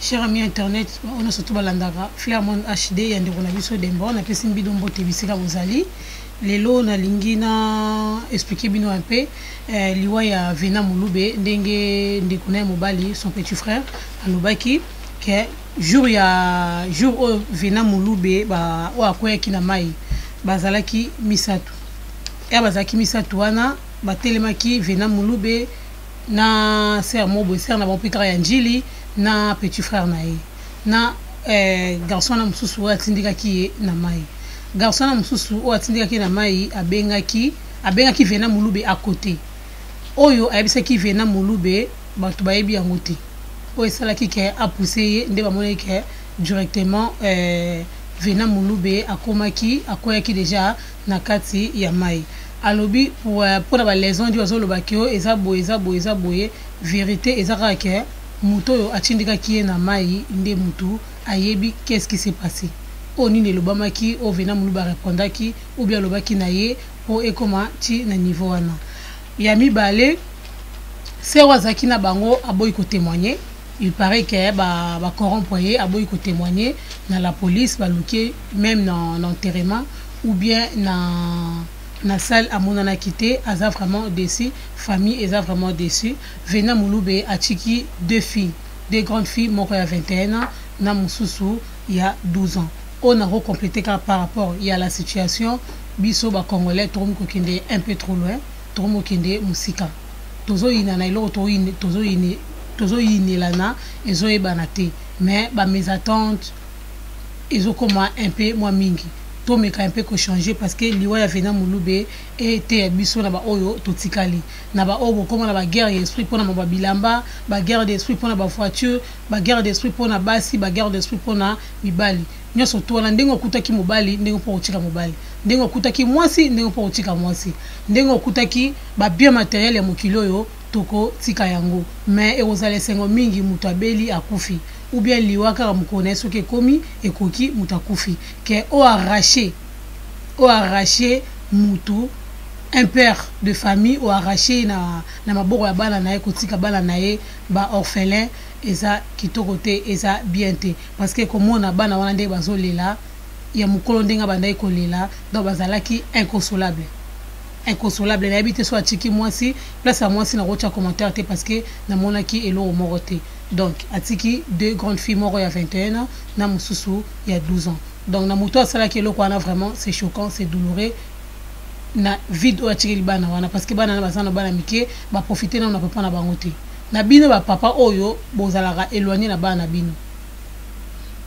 Cher ami internet, on a surtout balandaka Flairmont HD yande kona biso dembo na pesi mbido mbote bisika bozali lelo na lingina expliquer bino un peu liwa ya Vena Mulube ndenge ndekuna mobali son petit frère alobaki que jour Vena Mulube ba o akoya kina mai bazalaki misatu ya bazalaki misatu wana batelemaki Vena Mulube na ser mobo ser na bompikara ya njili na petit frère nae na garçon na mususu atindikaki ye na mai garçon na mususu atindikaki na mai abengaki Vena Mulube à côté oyo ayebisaki Vena Mulube bato bayebi yango te oyo esalaki ke apoussé ye nde bamonaki ke directement Vena Mulube akoyaki déjà na kati ya mai alobi pour na ba lésion di bazolobaki yo eza boye vérité eza kaka ke muto yo atindikaki ye na mai nde mutu ayebi qu'est-ce qui s'est passé oni ne lobamaki o Vena Mulube répondaki ou bien lobaki na ye po ekoma ti na niveau wana ya mibale se wazaki na bango aboyi ko témoigner il paraît que ba corrompoye aboyi ko témoigner na la police baluki même dans l'enterrement ou bien na salle à mon anakité aza vraiment déçu famille eza vraiment déçu Vena Mulube atiki deux grandes filles moko ya 21 ans na mususu ya 12 ans on a recomplété par rapport il y a la situation biso ba congolais tomo kokende un peu trop loin tomo kende musika tozo ina na ilo tozo ine lana ezo ebanate mais ba mes attentes ezo koma un peu moins mingi to meka un peu ko changer parce que liwa ya Vena Mulube était biso na ba oyo totikali na ba obo comme na ba guerre d'esprit pona ba bilamba ba guerre d'esprit pona ba voiture ba guerre d'esprit pona basi ba guerre d'esprit pona mibali nyoso to na ndengo kutaki mobali ndengo po otika mobali ndengo kutaki mwasi ndengo po otika mwasi ndengo kutaki ba bien matériel ya mokilo yo toko tika yango mais ezale sengo mingi mutu abeli akufi ou bien liwaka mukone soki komi ekoki mutakufi ke o arraché mutu un père de famille o arraché na maboko ya bana na ye kotika bana na ye ba orphelin eza kitoko te eza bien te parce que komona bana wana nde bazolela ya mukolo ndenga bandai kolela donc bazalaki inconsolable na habité soit tiki mwasi place à mwasi na rocha commentaire te parce que na monaki elo morote donc atiki deux grandes filles moko ya 21 ans na mususu ya 12 ans donc na muto asala ki elo kwana vraiment c'est choquant c'est douloureux na vide o atiki bana wana parce que bana na bazana bana mike ba profiter na papa na bango te na bino ba papa oyo bozalaka éloigné na bana bino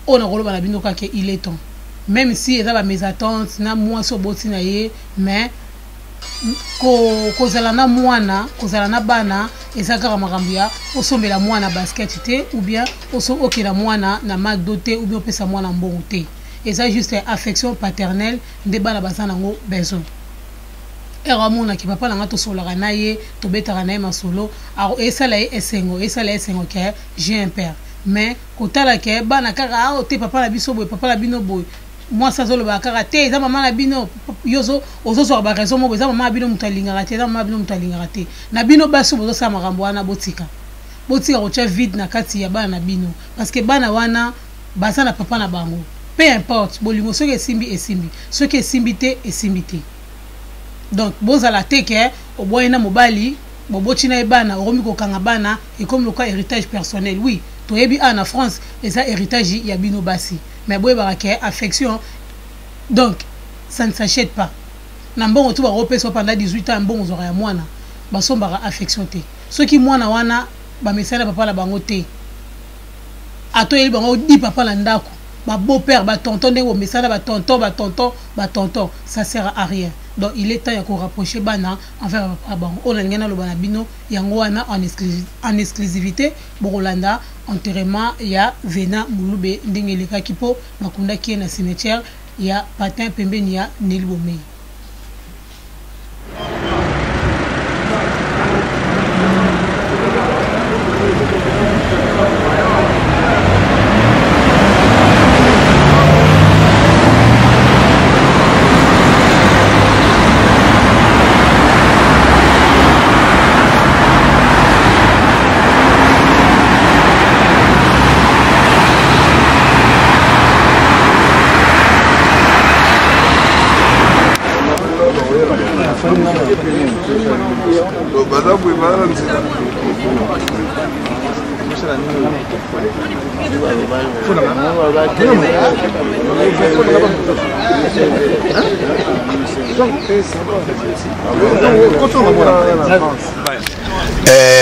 ona koloba na bino kaka il est temps même si eza ba mes attentes na moi so boti na ye mais kozala na bana ezaka makambo ya osombela mwana basket te ou bien okela mwana na McDo te ou bien opesa mwana mbongo te eza juste affection paternelle nde bana bazana ngo besoin eramona ki papa nanga tosolaka na ye tobetaka na ye masolo esala ye esengo ke j'ai un père mais kotala ke bana kaka te papa na biso boye papa na bino boye moi ça zolo ba kaka te eza mama na bino yozo ozozo ba raison mo eza mama bino mutalingaka te eza mama bino mutalingaka te na bino baso bozo sa makambo wana botika kocha vide na kati ya bana bino parce que bana wana baza na papa na bango peu importe bolingo soki esimbi soki esimbi te donc bozala te ke oboyena mobali boboti na ebana okomi kokanga bana et comme le cas héritage personnel oui toyebi en France eza héritage ya bino basi mais boye barake affection donc ça ne s'achète pas na mbongo tu ba repesa pendant 18 ans mbongo zora ya mwana basombaka affection te soki mwana wana ba mesala papa la bango te atoyeli bango di papa la ndako ba beau père ba tonton ndeko mesala ba tonton ça sert à rien donc il est temps ya ko rapprocher bana envers papa bango ona ngena lo bana bino yango wana en exclusivité Borolanda enterrement ya Vena Mulube ndenge lekaki po makundaki na cimetière ya patin pembeni ya Nelibomei.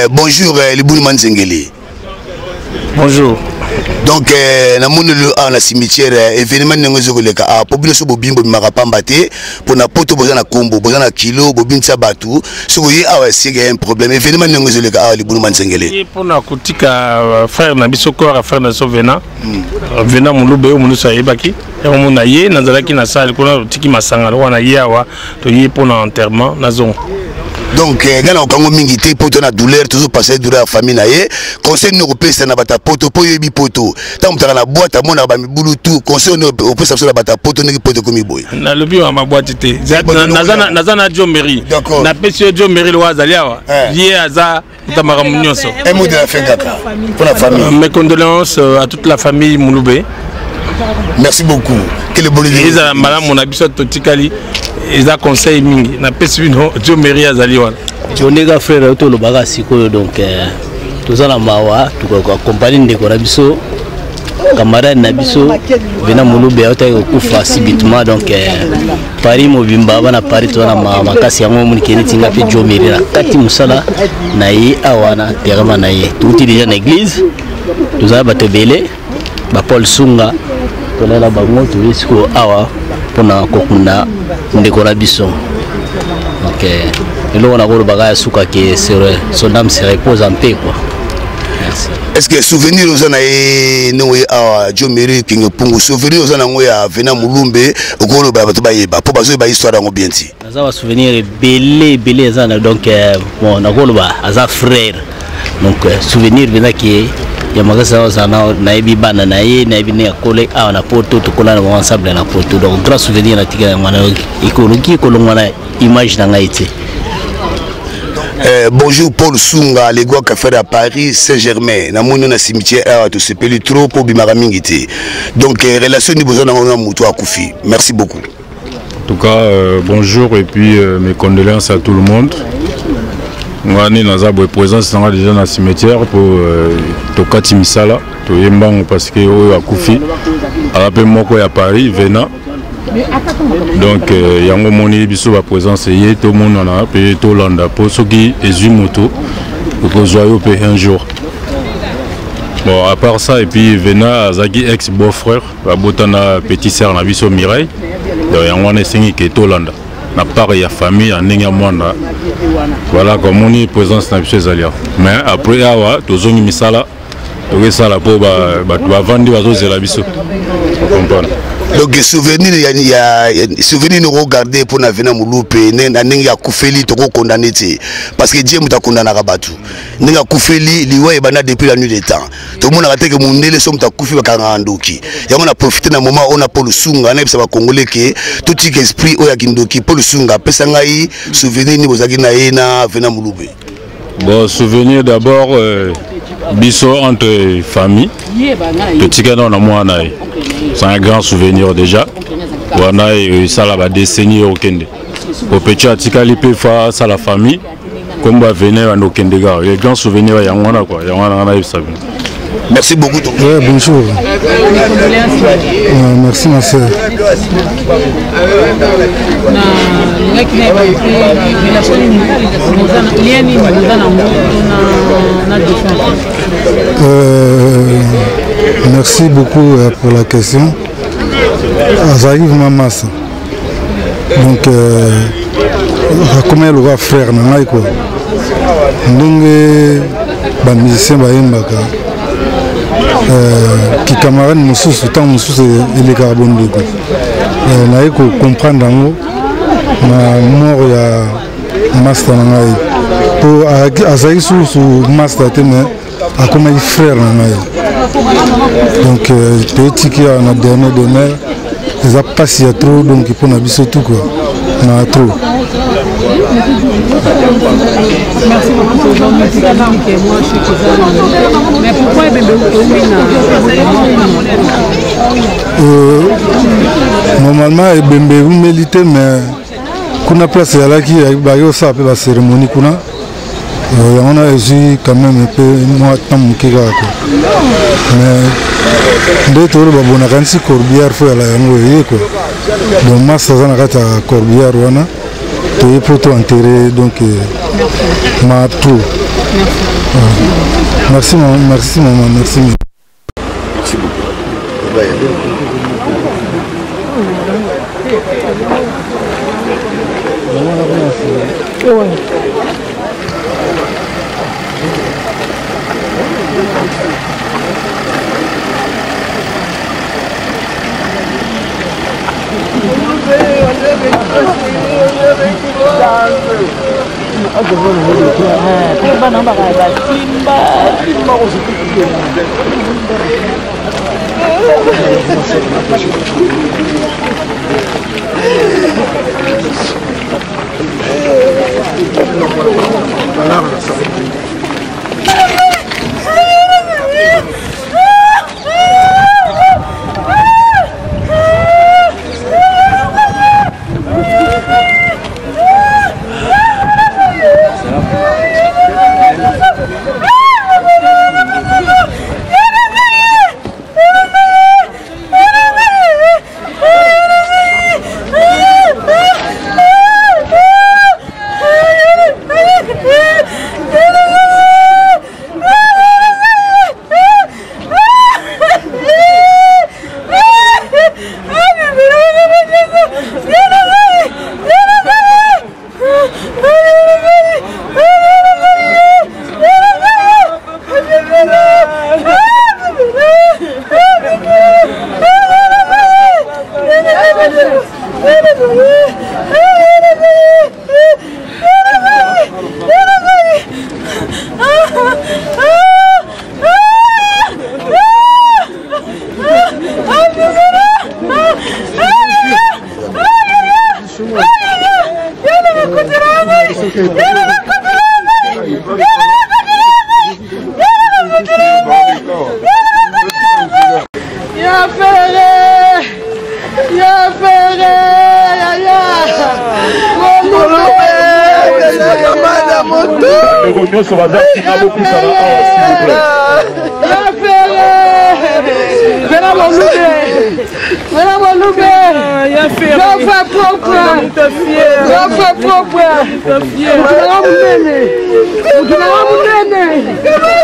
Bonjour, Libouli Manzengeli. Bonjour. Donc, na moni le cimetière événement n'engozo koleka a population bobimbo bimakapambate pour na poto bozana kombo bozana kilo bobinza batu so yi awa siga un problème événement n'engozo koleka a Libouli Manzengeli. Pour na kutika frère na biso ko frère na Sovena. Vena mulube o munu sa yebaki. Ya mona ye nazalaki na salle ko na tiki masanga wana ye awa to ye pour na enterrement na zone. Donc, gana okango mingi te poto na douleur toujours passer douleur la famille na ye conseil no kopesa na bata poto po yebi poto tant mutaka na boîte amona ba mibulu tout conseil no opesa so na bata poto ne poto komi boy na lobi wa ma boîte te nazana Djomeri na pesi Djomeri lo azali awa ye aza tamara munyoso un mot de la fin kaka pour la famille. Mes condoléances à toute la famille Mouloubé. Merci beaucoup. Que le bon Dieu. Ils ont madame mon habitat totikali. Ils ont conseil mingi. Na pesi no Djomeri azali wana. Jonega frère to lo baga siko donc tozana mawa tuko accompagner ndeko na biso camarade na biso Vena Mouloubé ota kufa subitement donc Paris mobimba bana Paris tozana makasi yango moni keni tinga pe Djomeri na kati musala na ye awana terema na ye tuti déjà na église tozala bato belé ba Paul Sunga tolala bango tulisiko awa pona kokunda ndeko na biso. Ok. Et là, on a le bagage souka qui son âme se repose en paix, quoi. Merci. Est-ce que souvenir aux anaï noé à Djomeri qui nous pungu souvenir aux anaï à Vena Mouloubé au cours de Baba pour baser ba histoire dans bien ti. Nous avons souvenir belé zana donc bon on a le ba aza frère donc souvenir vena qui ya magasa zana na ebi bana na ye na ebi ne akole a na poto to kola na ensemble na poto donc grand souvenir na tika ngwana écologie ko ngwana image na ngaiti. Bonjour Paul Sunga, les gars qui fait à Paris Saint-Germain. Na moni na cimetière a tout se peli trop pour bimara mingiti. Donc relation ni besoin na muto akufi. Merci beaucoup. En tout cas bonjour et puis mes condoléances à tout le monde. Ngani naza boy présence na déjà na cimetière pour tokati misala to yembango parce que o akufi. Alape moko ya Paris Vena. Donc yango moni biso ba présence yé tout monde na pe to landa po soki ezui moto pour joyeux pe un jour. Bon à part ça et puis Vena azaki ex beau-frère ba botana petit sœur na biso Mireille. Donc yango na sengi ke to landa na part ya famille en ndenge mwanda. Voilà comme on est présence na biso zalia. Mais après awa tozongi misala to sala po ba vandi bazo zela biso. Comprendre. Donc souvenir ya souvenir nous regarder pour na Vena Mouloubé na ndenge ya kufeli to ko condamné parce que Dieu muta condamna kabatu ndenge ya kufeli liwa ebana depuis la nuit des temps to mona kateke mundele so muta kufi bakanga ndoki yango na profiter na moment on a Paul Sunga na bisa ba congolais que tout esprit oya kindoki Paul Sunga pesa ngai souvenir ni bozaki na ye na Vena Mouloubé. Bon souvenir d'abord biso entre famille petit cadeau na moi na c'est un grand souvenir déjà. Wana et ça la décennie au Kende. Au petit atikali pe fa ça la famille comme va venir à nos Kendega. Les grands souvenirs ya ngwana quoi. Ya ngwana na yebisa. Merci beaucoup. Ouais, bonjour. Merci ma sœur. Merci beaucoup pour la question. J'arrive maman ça. Donc comme le frère na quoi. Ndenge ba musicien ba yembaka. Qui camarade mususu tant mususu il est carbone na eko comprendre ngo na mort ya master na ngai pour azali sous master te mais a comme frère na ngai donc petit qui a na dernier demeure les a passé trop donc pour na biso tout quoi na trop. Merci beaucoup pour votre mais pourquoi normalement Ebembe vous milité mais kuna place ya la qui ba yo ça la cérémonie kuna on a eu quand même un peu moi tant mon kika mais nde tolo babonaka nsi corbillard fo yala yango eye quoi donc masa aza na kati ya corbillard wana toye mpo to enterre donc ma tour. Merci maman, merci maman, merci. Merci beaucoup.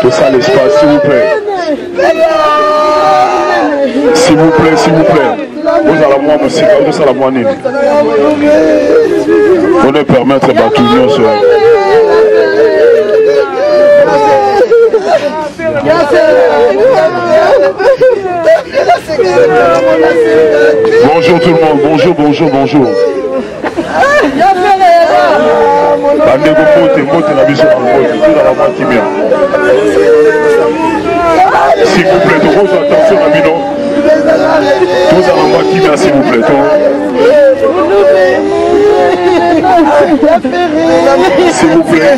Tout ça l'espace, s'il vous plaît. S'il vous plaît, s'il vous plaît. Vous allez moi aussi, vous allez moi nini. Vous ne permettre pas tout le monde. Bonjour tout le monde, bonjour, bonjour, bonjour. S'il vous plaît, tout le attention à Bino. Tous à la qui vient, s'il vous plaît. S'il vous plaît.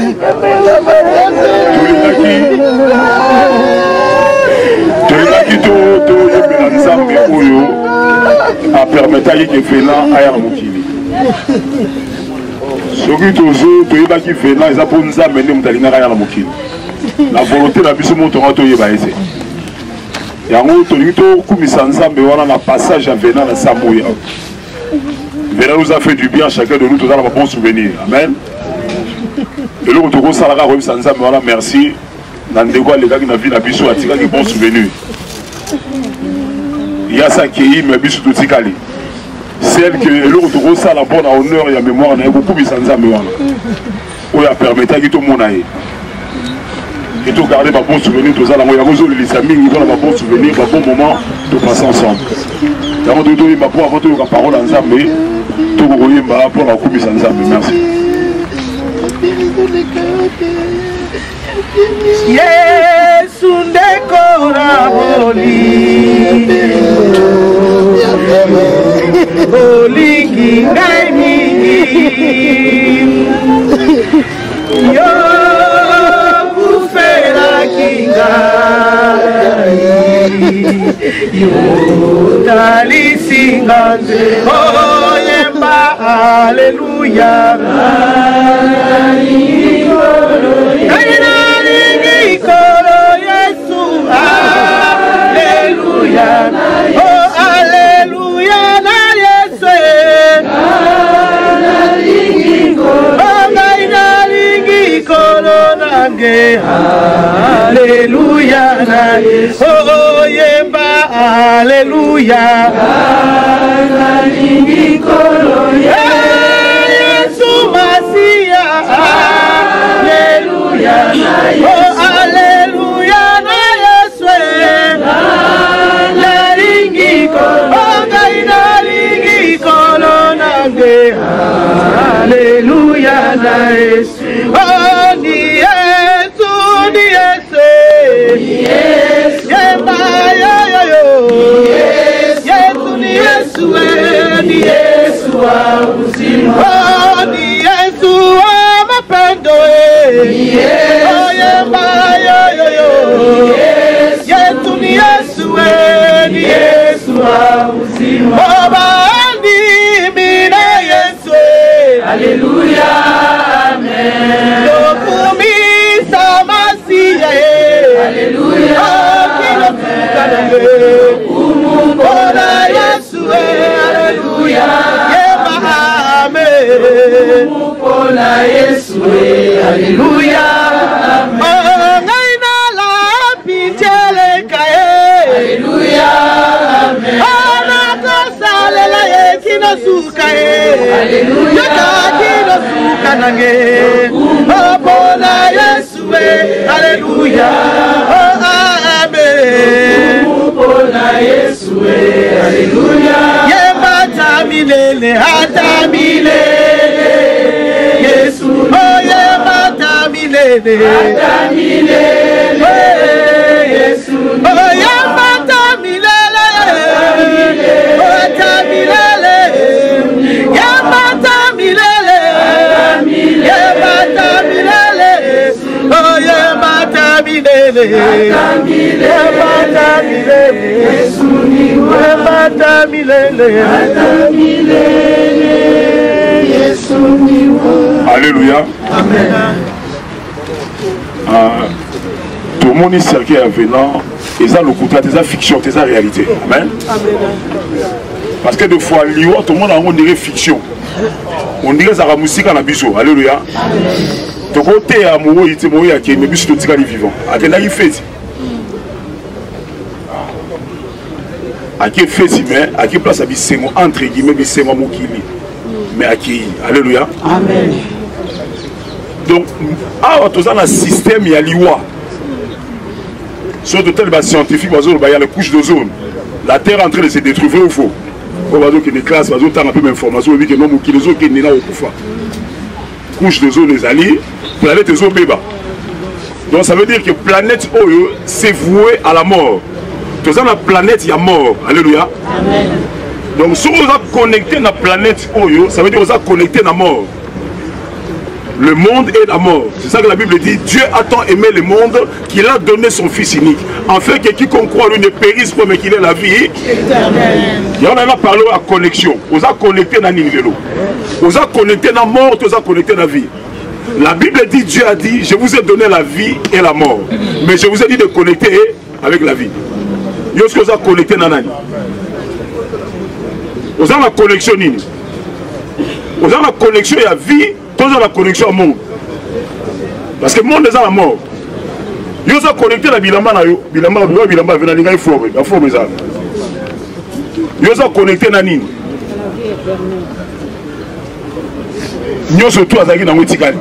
Tous les qui a permettre que Fena aille à Moukili. Ce qui est Fena, ils ont pour nous amener à Moukili. La volonté de la mission montera au Yébaïsé. Il y a un autre qui a un passage à Vena dans Samouya. Vena nous a fait du bien, chacun de nous, tous un bon souvenir. Amen. Et l'autre qui a un merci. Dans les gars qui ont vu la mission, il y a un bon souvenir. Il y a ça qui est, mais bisu tout tikali. Celle que l'autre rose à la bonne honneur et à mémoire, il y a beaucoup de sans mémoire. Où il a permis à tout le monde d'aller. Et tout garder ma bon souvenir, tout ça, il y a besoin de les amis, il y a un bon souvenir, un bon moment de passer ensemble. Il y a besoin de pour avoir toute la parole ensemble, tout le monde pour la coupe sans ensemble. Merci. Yesu ndekora boli bolingi ngai mingi yo kufera kingai yo talisinga oyemba haleluya Kolo Yesu Yesu. Oh yemba Alléluia. Nalingi kolo Yesu Masia. Alléluia. Oh Alléluia na Yesu. Nalingi kolo nalingi kolo nange. Alléluia na Yesu. Oh ni Yesu ni Yesu. Yemba yo yo yo. Yesu ni Yesu ni Yesu wa uzima. Oh ni Yesu wa mapendo ni Yesu. Oh yemba yo yo yo. Yesu ni Yesu ni Yesu wa uzima. Oh bandi mina Yesu. Alléluia amen. Lokumi samasia. Alléluia amen. Umukola Yesu Alléluia. Yeba amen. Umukola Yesu Alléluia amen. Ngaina la pitele kae. Alléluia amen. Ana kosale la yekino sukae. Alléluia kino sukanange. Umukola Yesu Alléluia amen. Umukola Yesu Alléluia. Yemba tamilele hatamilele Yesu. Oh yemba tamilele hatamilele Yesu. Oh yemba tamilele hatamilele yemba tamilele yemba tamilele. Oh yemba tamilele yemba tamilele Yesu ni yemba tamilele Yesu ni. Alléluia. Amen. Tout le monde est cercle avenant. Et ça, le côté, c'est fiction, c'est ça réalité. Amen. Parce que des fois, tout le monde a on dirait fiction. On dirait ça la musique à la biso. Alléluia. Ton côté amoureux, il était mort à qui mais bis le tigre vivant. À quel âge il fait? À qui fait si mais à qui place à bisengo entre guillemets bisengo mokili. Mais à qui? Alléluia. Amen. Donc, tous un système, il y a l'IWA. Sur de tels scientifiques, il y a les couches d'ozone. La Terre est en train de se détruire, vrai ou faux? Il y a des classes, il y a un peu d'informations, il y a des gens qui sont nés là au Koufa. Couche d'ozone, les alliés, planète des eaux bébés. Donc ça veut dire que la planète Oyo, c'est voué à la mort. Tout ça, la planète, il y a mort. Alléluia. Amen. Donc si on est connecté à la planète Oyo, ça veut dire qu'on est connecté à la mort. Le monde est la mort. C'est ça que la Bible dit. Dieu a tant aimé le monde qu'il a donné son Fils unique. Afin que quiconque croit lui ne périsse pas mais qu'il ait la vie. Et on a parlé à connexion. On a connecté dans l'île. On a connecté dans la mort, on a connecté dans la vie. La Bible dit, Dieu a dit, je vous ai donné la vie et la mort. Mais je vous ai dit de connecter avec la vie. Est-ce que vous avez connecté dans la vie? Vous avez la connexion. Vous avez la connexion à la vie. Vous avez la connexion au monde. Parce que le monde est à la mort. Vous avez connecté à la bilamba. Bilamba vient de former. Vous avez connecté à la nini. Nous sommes tous à la Tikani.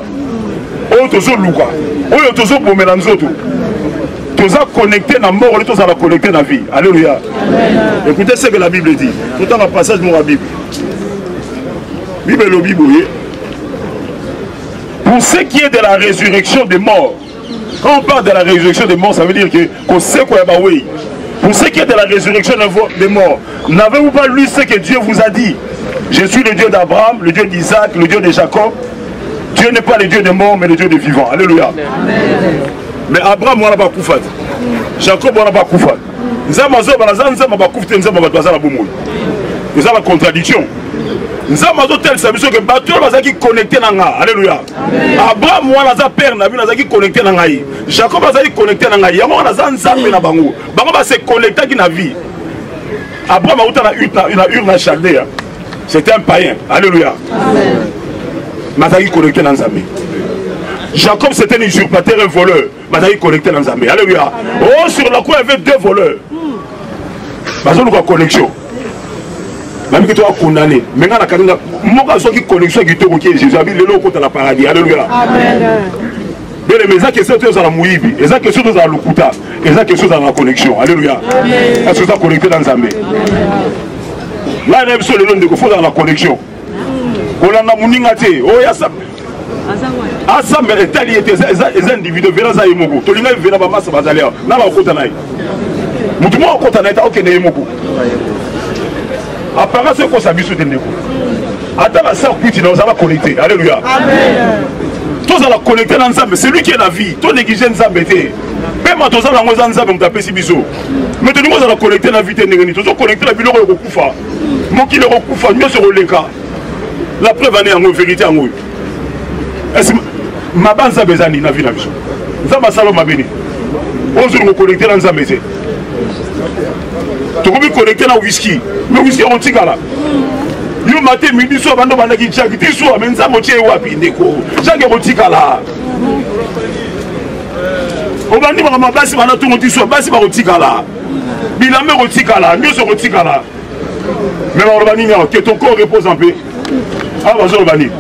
Nous sommes Luka. Nous sommes pour mélanger tout. Nous sommes connectés à la mort, nous sommes connectés à la vie. Alléluia. Écoutez ce que la Bible dit. Tout dans le passage de la Bible. Bible le Bible. Pour ce qui est de la résurrection des morts, quand on parle de la résurrection des morts, ça veut dire qu'on sait quoi est oui. Pour ce qui est de la résurrection des morts, n'avez-vous pas lu ce que Dieu vous a dit? Je suis le Dieu d'Abraham, le Dieu d'Isaac, le Dieu de Jacob. Dieu n'est pas le Dieu des morts, mais le Dieu des vivants. Alléluia. Mais Abraham, on n'a pas koufat. Jacob, on n'a pas koufat. Nous avons la contradiction. Nous avons que bateau qui connecté à Alléluia. Abraham, moi, père, connecté à Jacob, connecté à se connecté à la vie. Abraham a eu une chaldée. C'était un païen. Alléluia. Mazaki connecté dans Zambie. Jacob, c'était un usurpateur, un voleur. bazali connecté dans Nzambe. Alléluia. Oh, sur la croix il y avait 2 voleurs. Bazali la connexion. Même que tu as condamné. Maintenant la carrière moi qui connexion qui te qui Jésus a mis le lot contre la paradis. Alléluia. Amen. Mais les gens qui sont dans la mouibi, les gens qui sont dans la lukuta, les gens qui sont dans la connexion. Alléluia. Est-ce que tu as connecté dans Nzambe? Là il y a besoin de l'homme de faut dans la connexion. On a mouningate. Oh ya ça. Asa mais tali était les individus vers ça yemoko. To linga vers ba massa bazalea. Na ba kota nai. Mutu mo kota nai ta okene yemoko. Apparemment c'est quoi ça biso de neko. Attends la sœur kuti nous va connecter. Alléluia. Amen. Tous à la connecter dans Nzambe, c'est lui qui est la vie. Toi négliger Nzambe té. Même à tous à la ngoza Nzambe m'taper si biso. Mais tu nous à la connecter la vie té ngeni. Tous connecter la biloko ko kufa. Mon qui le kufa mieux sur le cas. La preuve en est vérité en eux. Est-ce ma bande Nzambe zani na vie na biso. Nzambe salo mabeni. On se reconnecter dans Nzambe té. Tu peux connecter dans whisky, mais whisky on tient là. Yo matin midi soir bando banda ki chaki ti soir mais nza motie wapi ndeko. Chaki on tient là. On bandi ba mabasi bana to ti soir basi ba tient là. Bilame on tient là, mieux on tient là. Mais on va dire que ton corps repose en paix. Ah vas-y on va dire.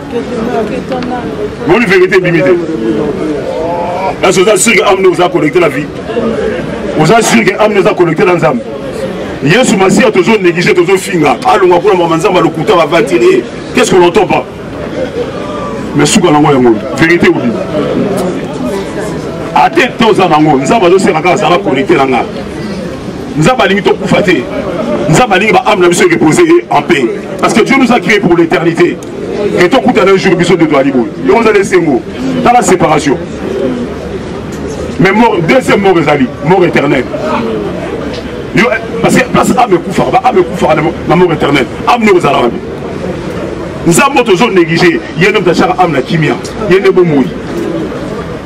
Bonne vérité limité. Là c'est ça sûr que âme nous a connecté la vie. Vous assurez que âme nous a connecté dans l'âme. Yesu Massi a toujours négligé, toujours finga. Allons après le manzamba le couteau va tirer. Qu'est-ce qu'on n'entend pas? Mais sous la langue, vérité ou bien. À tête tous en ango, nous avons aussi encore ça va connecter la langue. Nous avons limité pour fâter. Nous avons limité âme la mission reposer en paix. Parce que Dieu nous a créés pour l'éternité. Et ton coup t'as un jour mission de toi libre. Et on a laissé mot dans la séparation. Mais mort, deuxième mort mort éternelle. Parce que place âme koufa, la mort éternelle. Âme nous a la nous avons toujours négligé. Il y a un homme d'achat âme la kimia. Il y a un bon mouille.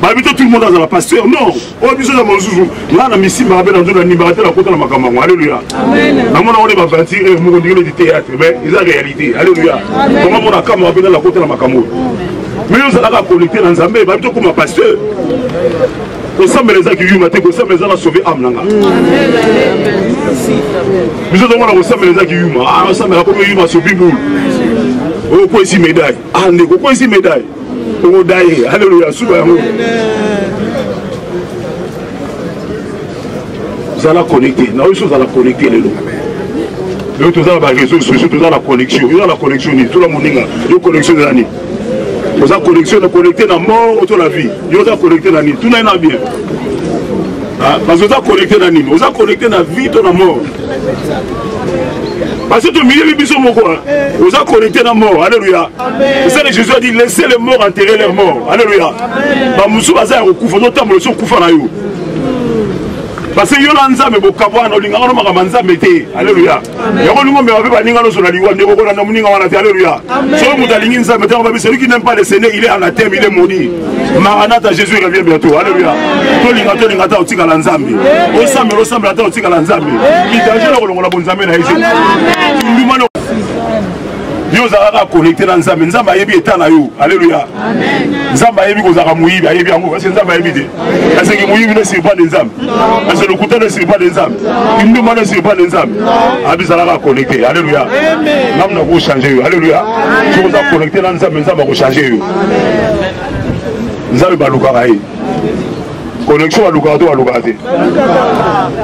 Tout le monde dans la pasteur. Non. On a besoin de mon zouzou. Là, on a mis si ma belle dans la liberté la côte de la Macamango. Alléluia. Amen. On est bâti et on dit du théâtre. Mais c'est la réalité. Alléluia. Comment on a camarade dans la côte de la Macamango. Mais nous allons connecter dans Zambé. Tout comme un pasteur. Nous sommes les gens qui ont été sauvés âme. Nous sommes les gens qui ont sauvé boule. Oh, quoi ici médaille? Ah, quoi ici médaille? Oh, d'ailleurs, alléluia, vous allez connecter. Nous allons connecter les lots. Nous avons la réseau social, nous avons la connexion. Nous avons la connexion, tout le monde a une connexion de l'année. Nous avons connexion de connecter dans la mort autour de la vie. Nous avons connecté dans la vie. Tout le monde est bien. Parce que nous avons connecté dans la vie. Nous avons connecté dans la vie, dans la mort. Parce que tout milieu de bisous, nous avons connecté dans la mort. Alléluia. C'est ça que Jésus a dit, laissez les morts enterrer leurs morts. Alléluia. Parce que Yolanza me bokabwa na linga no makamanza mete. Alléluia. Yako lingo me va pas linga no sur la liwa ndeko ko na muninga wana alléluia. So mutalingi nza mete on va celui qui n'aime pas le Seigneur, il est en anathème, il est maudit. Maranatha, Jésus revient bientôt. Alléluia. To linga ta otika la nzambe. Osambe ta otika la nzambe. Ki danger ko longola bonzambe na Jésus. Ndumano Dieu a connecté dans Nzambe. Nzambe a yebi état na yo. Alléluia. Nzambe a yebi ko zaka muyibi, a yebi yango parce que Nzambe a yebi de. Parce que muyibi ne sert pas de Nzambe. Parce que le couteau ne sert pas de Nzambe. Kinduma ne sert pas de Nzambe. Abi zala connecté. Alléluia. Nam na ko changer yo. Alléluia. Tu vous a connecté dans Nzambe, Nzambe ko changer yo. Nzambe ba lukara yi. Connexion à Lukato à Lukate.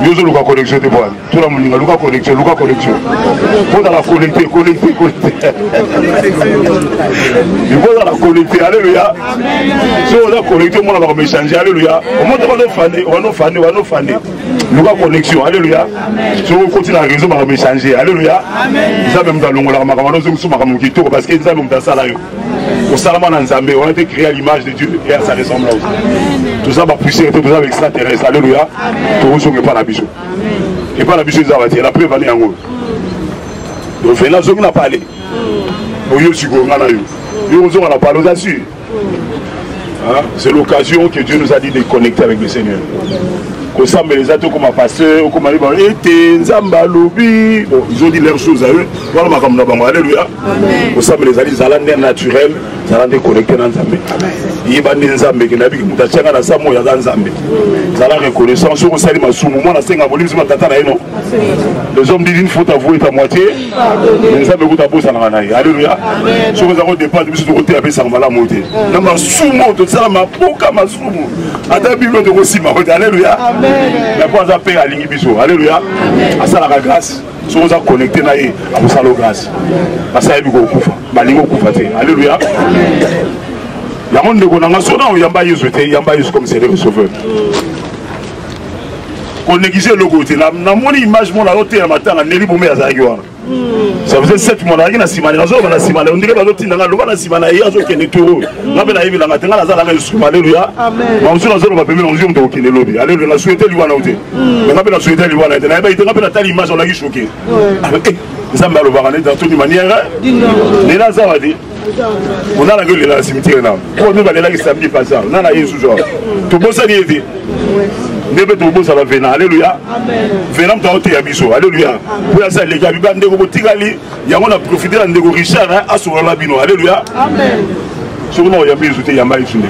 Yozo Luka connexion de bois. Tout la monde Luka connexion. Faut dans la connecter. Il faut dans la connecter. Alléluia. Si on a connecté, on va me changer. Alléluia. Au moins on va nous faner. Luka connexion. Alléluia. Si on continue à raison, on va me changer. Alléluia. Ça même dans l'ongla, parce que ça nous dans ça là. Au Salama Nzambe, on a été créé à l'image de Dieu et à sa ressemblance. Tout ça va pousser, tout ça extraterrestre. Alléluia. Tout ça n'est pas la bichou. Et pas la bichou, ça va dire la preuve en haut. Donc, Véna, je n'ai pas parlé. C'est l'occasion que Dieu nous a dit de connecter avec le Seigneur. Osama les autres comme pasteur, comme été Nzamba lobby. Ils ont dit leurs choses à eux. Voilà ma comme nous alléluia. Osama les alliés zalande naturel, zalande connecté dans Nzambe. Yiba Nzambe qui n'a vu que mutachanga na samo ya Nzambe. Zala reconnaissance au sali masumu moi na senga volume ma tata na eno. Les hommes disent il faut avouer ta moitié. Nzambe ko ta bossa na nai. Alléluia. Ce que nous dépend de ce côté avec ça mala monter. Na masumu to sala ma boka masumu. Ata bible de Rosima. Alléluia. Mais quoi ça paye à l'inhibition. Alléluia. À ça la grâce. Si vous êtes connecté à ça la grâce. À ça il faut kufa. Balingo kufa te. Alléluia. Il y a un monde qui a sonné, il y a un comme c'est le sauveur. On néglige le logo. Dans mon image, mon autre matin, on a négligé pour me faire. Ça faisait 7 mois, on a simulé, on a simulé, on dirait que l'autre n'a simulé, il y a un qui est touré. On a vu la matin, on a vu alléluia. On a vu la première onzième de qui est lobby. Alléluia, on a souhaité lui voir l'autre. On a souhaité lui voir l'autre. On a vu la image, on a choqué. Ça m'a le voir dans toute manière. Mais là, ça va dire. On a la gueule de la cimetière là. Pour nous, on a la samedi passé. On a la Jésus. Tout bon ça n'y était. Nebe tout bon ça va venir. Alléluia. Venant dans le Yabiso. Alléluia. Pour ça les gars, il y a Tigali. Il y a on a profité de Ndego Richard à sur la bino. Alléluia. Amen. Sur nous il y a bien ajouté Yamba Itune.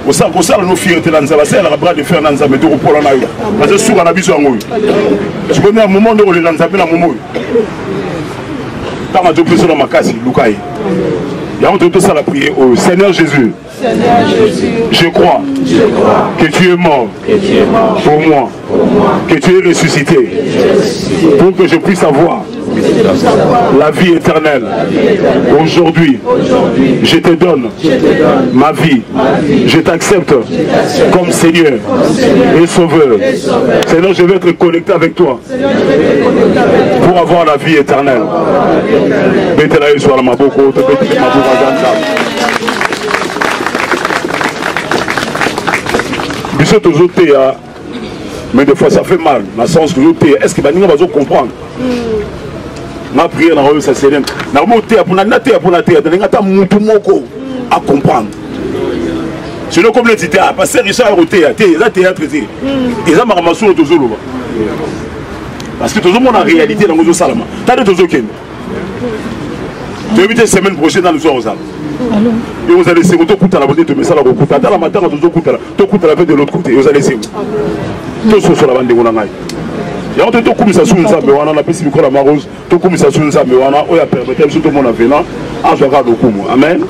Au sein nos fiertés dans ça va c'est la bras de faire dans ça mais tout pour la naï. Parce que sur on a besoin ngoi. Je connais un moment de les dans ça na momo. Quand on a tout sur ma casse Lukai. Il y a tout ça la prière au Seigneur Jésus. Seigneur Jésus, je crois que tu es mort pour moi, que tu es ressuscité pour que je puisse avoir la vie éternelle. Aujourd'hui, je te donne ma vie. Je t'accepte comme Seigneur et Sauveur. Seigneur, je vais être connecté avec toi pour avoir la vie éternelle. Mais des fois ça fait mal, dans le sens que est-ce que Baninga va comprendre? Ma prière dans le Sacré, na moté pour na terre pour na terre, na ta mutu moko à comprendre. Sinon comme le dit parce que Richard roté là théâtre té. Ils ont ramassé le tozolo. Parce que tout le monde en réalité dans nos salama. T'as de tozo ken. Tu éviter semaine prochaine dans le soir aux salles. Et vous allez essayer de tout la beauté de mes salles au côté. Dans la matin, tout la de l'autre côté. Vous allez essayer. Tout sur la bande de Gonangaï. Il y a un peu comme ça sous une salle, on a pris la marose, tout comme ça sous une salle, on a permis tout le monde à venir. En ce cas, amen.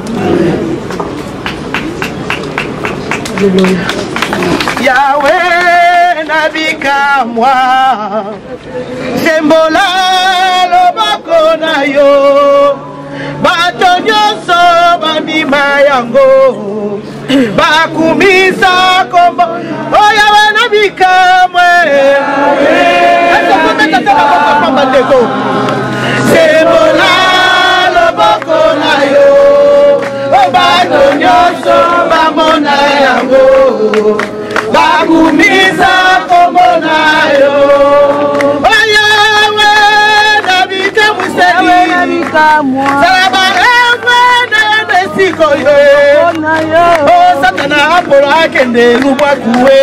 Yahweh nabika moi, sembola lobako na yo. Bato nyonso bandima yango bakumisa kombo oya wana bikamwe sebola loboko na yo bato nyonso bamona yango bakumisa kombo na yo oya wana bikamwe oh satana apola kende lubwakuwe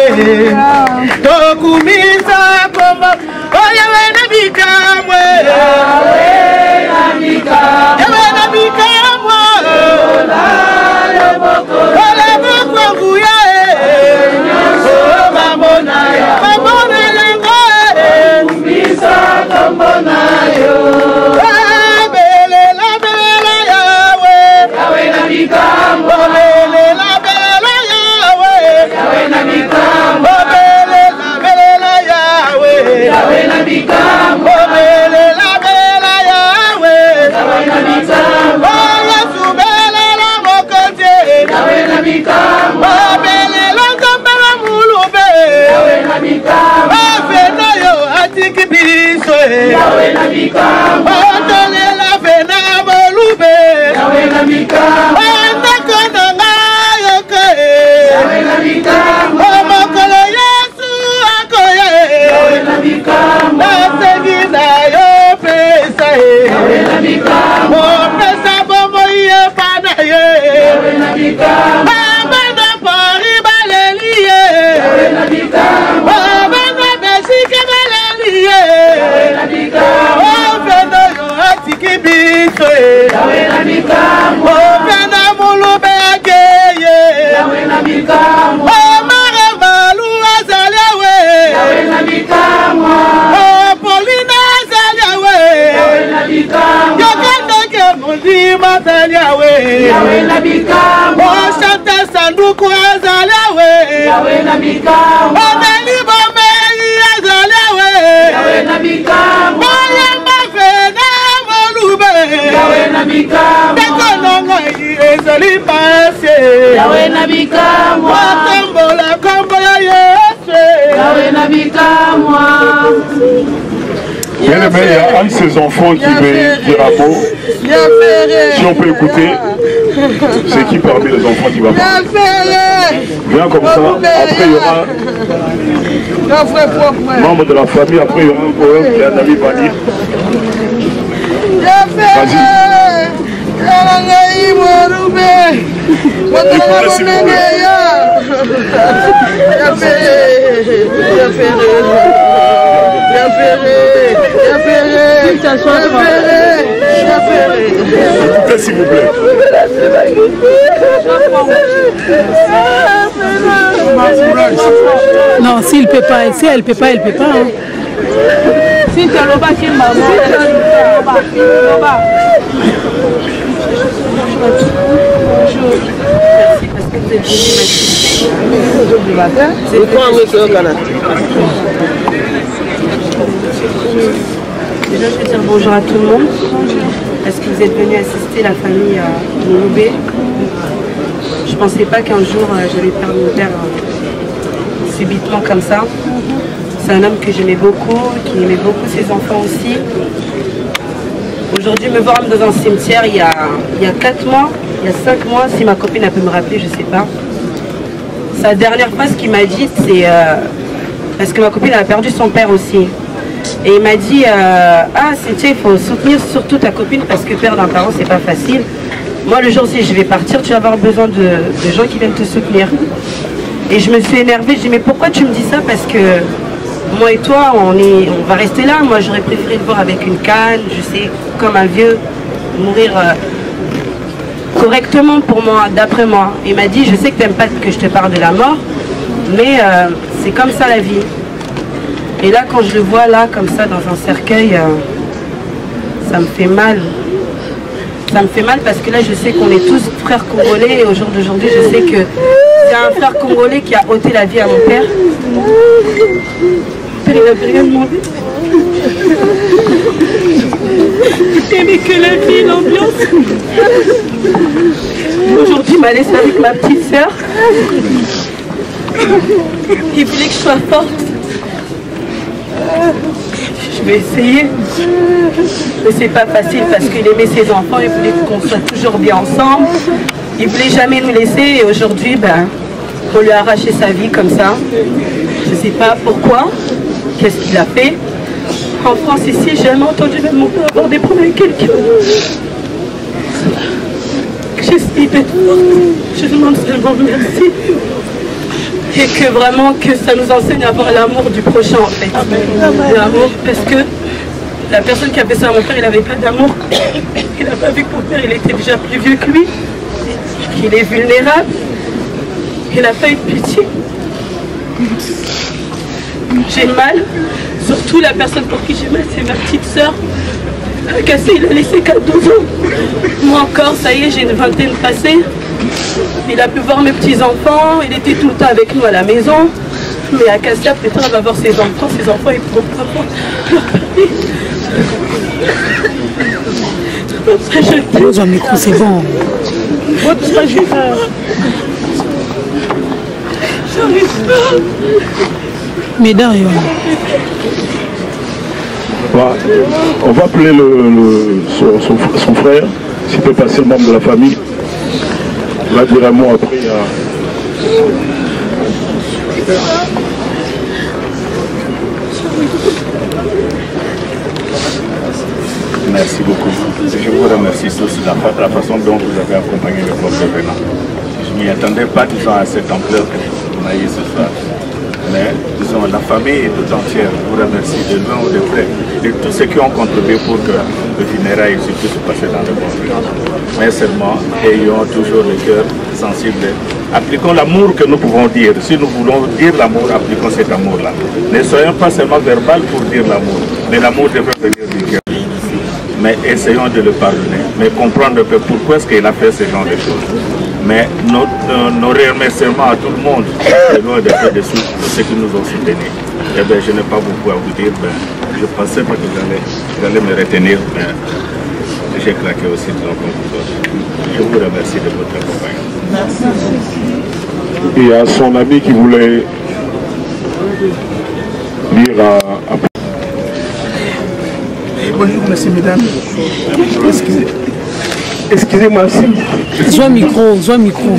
tokumisa komba oya wena bikamwe yawe na bikamwe ola boko nguya oh mamona yango kumisa komba nayo Yawe na bikambo, otole la vena bolube. Yawe na bikambo, ondako na ngayoke. Yawe na bikambo, omokolo Yesu akoye. Yawe na bikambo, nasengi na yo pesa ye. Yawe na bikambo, pesa bomo ye pana ye. Yawe na bikambo, abanda pori baleli ye. Yawe na bikambo. yawe na mikamwa Vena mulube akeye yawe na mikamwa Maramba luwa zaliawe yawe na mikamwa Polina zaliawe yawe na mikamwa Yokandeke muzima zaliawe yawe na mikamwa Shanta sanduku zaliawe yawe na mikamwa Nalibome zaliawe yawe na mikamwa yawe na mikamwa Tekononga ezali pase yawe na mikamwa Tombola kombo ya Yesu yawe na mikamwa Bien aimé, il y a un de ses enfants qui veut dire un mot. Si on peut écouter, c'est qui parmi les enfants qui va parler? Viens comme ça, après il y aura membre de la famille, après il y aura un poème qui est un ami Bani. Vas-y. Écoutez s'il vous plaît. Non, s'il peut pas, si elle peut pas, elle peut pas. Hein. Si tu as le bas, c'est maman. Déjà, je veux dire bonjour à tout le monde. Est-ce que vous êtes venu assister la famille Mouloubé? Je ne pensais pas qu'un jour j'allais perdre mon père subitement comme ça. C'est un homme que j'aimais beaucoup, qui aimait beaucoup ses enfants aussi. Aujourd'hui, me voir dans un cimetière, il y a 4 mois, il y a 5 mois, si ma copine a pu me rappeler, je ne sais pas. Sa dernière phrase qu'il m'a dit, c'est... parce que ma copine a perdu son père aussi. Et il m'a dit, ah Cynthia, il faut soutenir surtout ta copine parce que perdre un parent, c'est pas facile. Moi, le jour où je vais partir, tu vas avoir besoin de gens qui viennent te soutenir. Et je me suis énervée, je dis, mais pourquoi tu me dis ça? Parce que moi et toi, on va rester là. Moi, j'aurais préféré le voir avec une canne, je sais, comme un vieux, mourir correctement pour moi, d'après moi. Il m'a dit, je sais que tu n'aimes pas que je te parle de la mort, mais c'est comme ça la vie. Et là, quand je le vois là, comme ça, dans un cercueil, ça me fait mal. Ça me fait mal parce que là, je sais qu'on est tous frères congolais et au jour d'aujourd'hui, je sais que c'est un frère congolais qui a ôté la vie à mon père. Mon père, il n'avait rien demandé. Il n'aimait que la vie, l'ambiance. Aujourd'hui, il m'a laissé avec ma petite sœur. Il voulait que je sois forte. Je vais essayer, mais c'est pas facile parce qu'il aimait ses enfants, il voulait qu'on soit toujours bien ensemble, il voulait jamais nous laisser et aujourd'hui, ben, on lui a arraché sa vie comme ça. Je sais pas pourquoi, qu'est-ce qu'il a fait. En France ici, j'ai jamais entendu même mon père avoir des problèmes avec quelqu'un. J'essaie d'être forte, je demande seulement merci. Et que vraiment que ça nous enseigne à avoir l'amour du prochain en fait. L'amour parce que la personne qui a fait ça à mon père, il n'avait pas d'amour. Il n'a pas vu que mon père, il était déjà plus vieux que lui. Qu'il est vulnérable. Il n'a pas eu de pitié. J'ai mal. Surtout la personne pour qui j'ai mal, c'est ma petite sœur. Cassé, il a laissé qu'à 12 ans. Moi encore, ça y est, j'ai une vingtaine passée. Il a pu voir mes petits-enfants, il était tout le temps avec nous à la maison. Mais à Cassia, plus tard, il va voir ses enfants ils ne pourront pas voir leur famille. Pose un micro, c'est bon. J'arrive pas. Mais derrière. On va appeler son frère, s'il peut passer le membre de la famille. Il va dire un mot après. Merci beaucoup. Je vous remercie tous de la façon dont vous avez accompagné le prof Vénan. Je ne m'y attendais pas, disons, à cette ampleur qu'on a eu ce soir. Mais disons, la famille tout entière vous remercie de loin ou de près, de tous ceux qui ont contribué pour que le funérail puisse se passer dans le bon lieu. Mais seulement, ayons toujours le cœur sensible. Appliquons l'amour que nous pouvons dire. Si nous voulons dire l'amour, appliquons cet amour-là. Ne soyons pas seulement verbal pour dire l'amour, mais l'amour devrait venir du cœur. Mais essayons de le pardonner, mais comprendre un peu pourquoi est-ce qu'il a fait ce genre de choses. Mais nos remerciements à tout le monde, de ceux qui nous ont soutenus. Eh bien, je n'ai pas beaucoup à vous dire, je ne pensais pas que j'allais me retenir, mais j'ai craqué aussi de l'encontre. Je vous remercie de votre accompagnement. Merci. Il y a son ami qui voulait lire à... Bonjour, merci mesdames. Excusez-moi aussi. Joie micro, joie micro.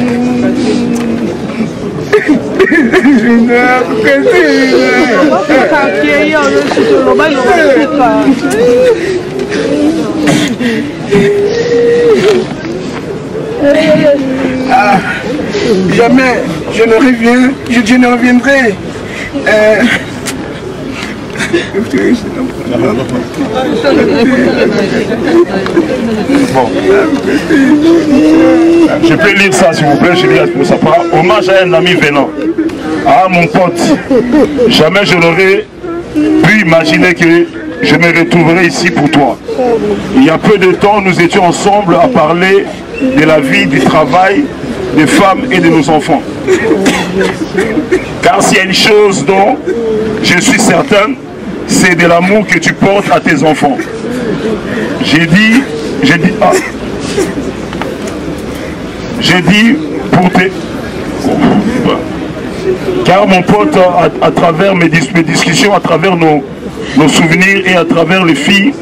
Jamais je ne reviendrai. Bon. Je peux lire ça s'il vous plaît, je lis pour ça. Hommage à un ami venant. Ah mon pote, jamais je n'aurais pu imaginer que je me retrouverais ici pour toi. Il y a peu de temps, nous étions ensemble à parler de la vie, du travail, des femmes et de nos enfants. Car s'il y a une chose dont je suis certain, c'est de l'amour que tu portes à tes enfants. J'ai dit pour tes... Car mon pote, à travers mes discussions, à travers nos souvenirs et à travers les filles,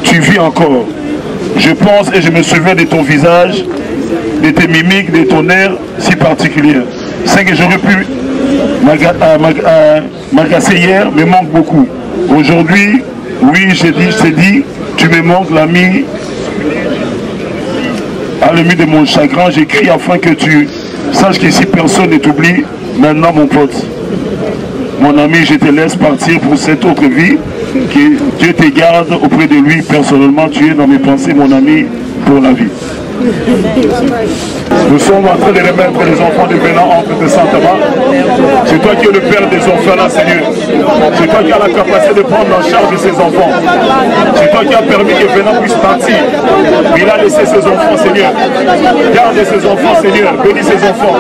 tu vis encore. Je pense et je me souviens de ton visage, de tes mimiques, de ton air si particulier. C'est que j'aurais pu m'agacer hier, me manque beaucoup. Aujourd'hui, oui, je t'ai dit, tu me manques l'ami. À l'ami de mon chagrin, j'écris afin que tu saches qu'ici personne ne t'oublie. Maintenant, mon pote, mon ami, je te laisse partir pour cette autre vie. Que Dieu te garde auprès de lui. Personnellement, tu es dans mes pensées, mon ami, pour la vie. Nous sommes en train de remettre les enfants de Vénan entre tes Saint-Thomas. C'est toi qui es le père des enfants là, Seigneur. C'est toi qui as la capacité de prendre en charge de ces enfants. C'est toi qui as permis que Vénan puisse partir. Il a laissé ses enfants, Seigneur. Garde ses enfants, Seigneur. Bénis ses enfants.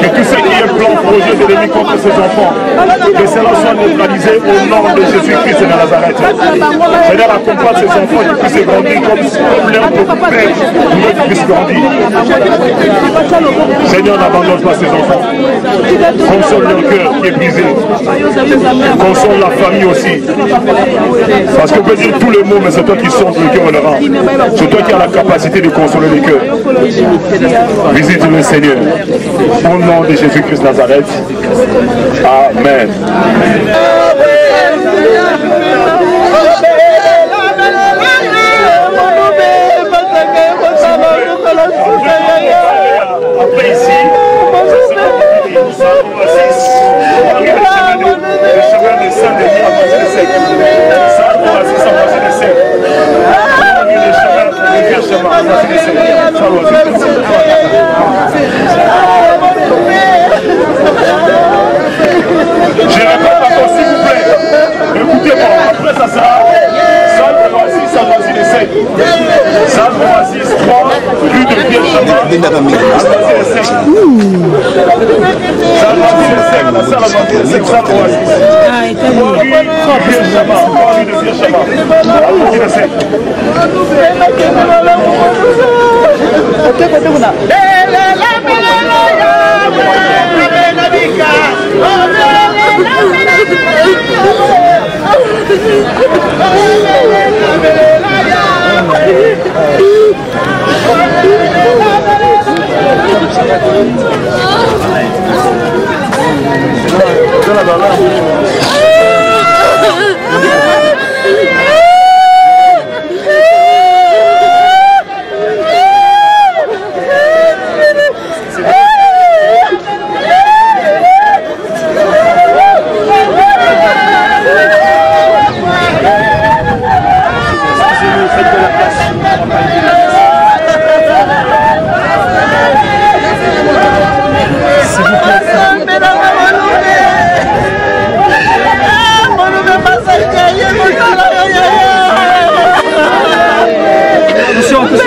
Que tout ce qui est plan, projet de l'ennemi contre ses enfants, que cela soit neutralisé au nom de Jésus-Christ de Nazareth. Seigneur, accompagne ses enfants qui puissent grandir comme l'herbe de père. Qui puissent grandir. Seigneur, n'abandonne pas ses enfants. Console leur cœur qui est brisé. Console la famille aussi. Parce qu'on peut dire tous les mots, mais c'est toi qui sondes le cœur et le rend. C'est toi qui as la capacité de consoler les cœurs. Visite-le, Seigneur. Au nom de Jésus-Christ Nazareth. Amen. Après ici, le chemin de Saint-Denis à Basile-Sec. Saint-Oasis à Basile-Sec. Le chemin à Basile-Sec. Je répète encore s'il vous plaît. Écoutez-moi, après ça sera Saint-Oasis à Basile-Sec. Saint-Oasis 3, rue de Pierre-Chemin. faites de la place. S'il vous plaît. Monsieur, on peut se...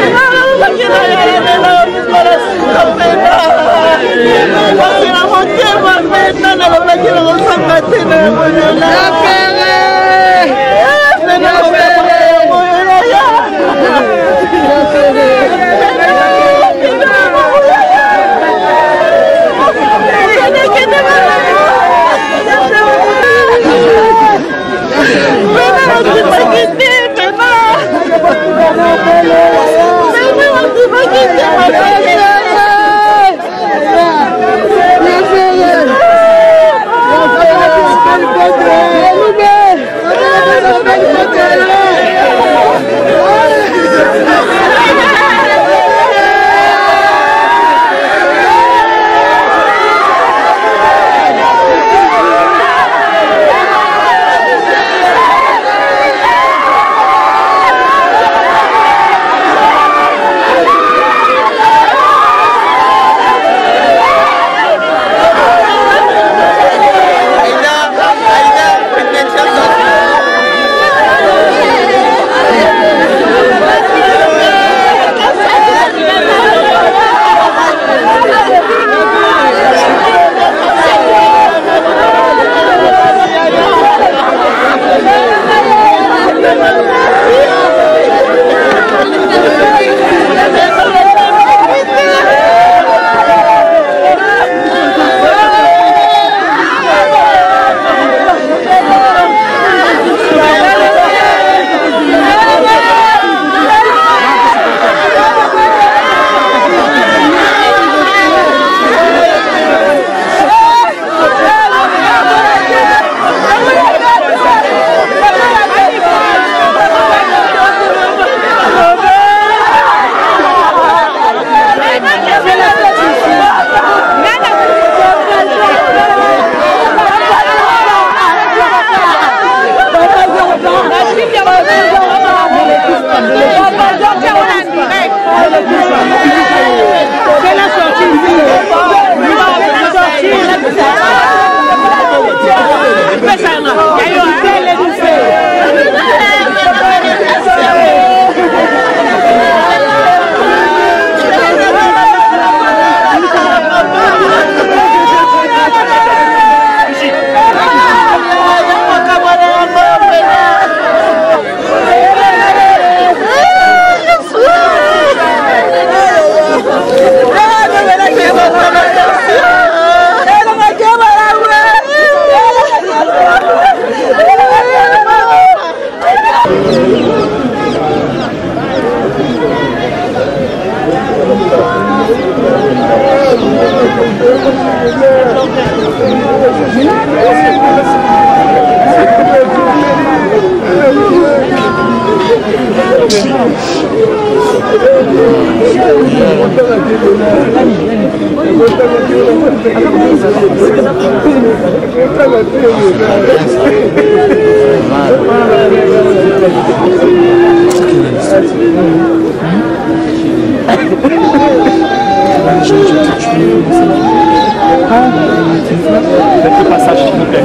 Faites le passage, s'il vous plaît.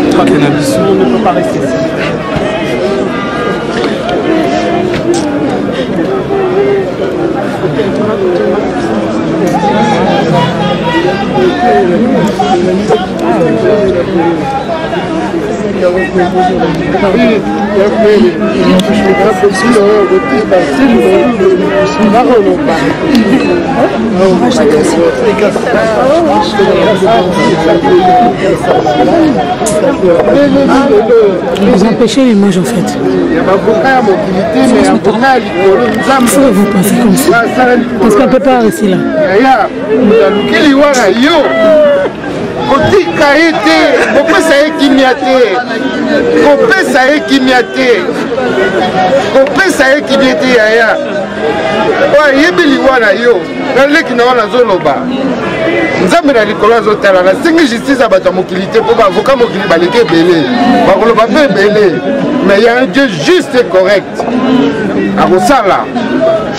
Je crois qu'il y en a plus. On ne peut pas rester ici. Vous empêchez l'image en fait. Pourquoi vous pensez comme ça? Parce qu'on ne peut pas rester là. kotika ete kopesa ye kimia te kopesa ye kimia te kopesa ye kimia te yaya oyebi liwa na yo naleki na wana zoloba nzambe na likolo azotala nasengi justice ya bato ya mokili te mpo baavoka mokili baleki ebele bakoloba mpe ebele mais ya un dieu juste et correct akosala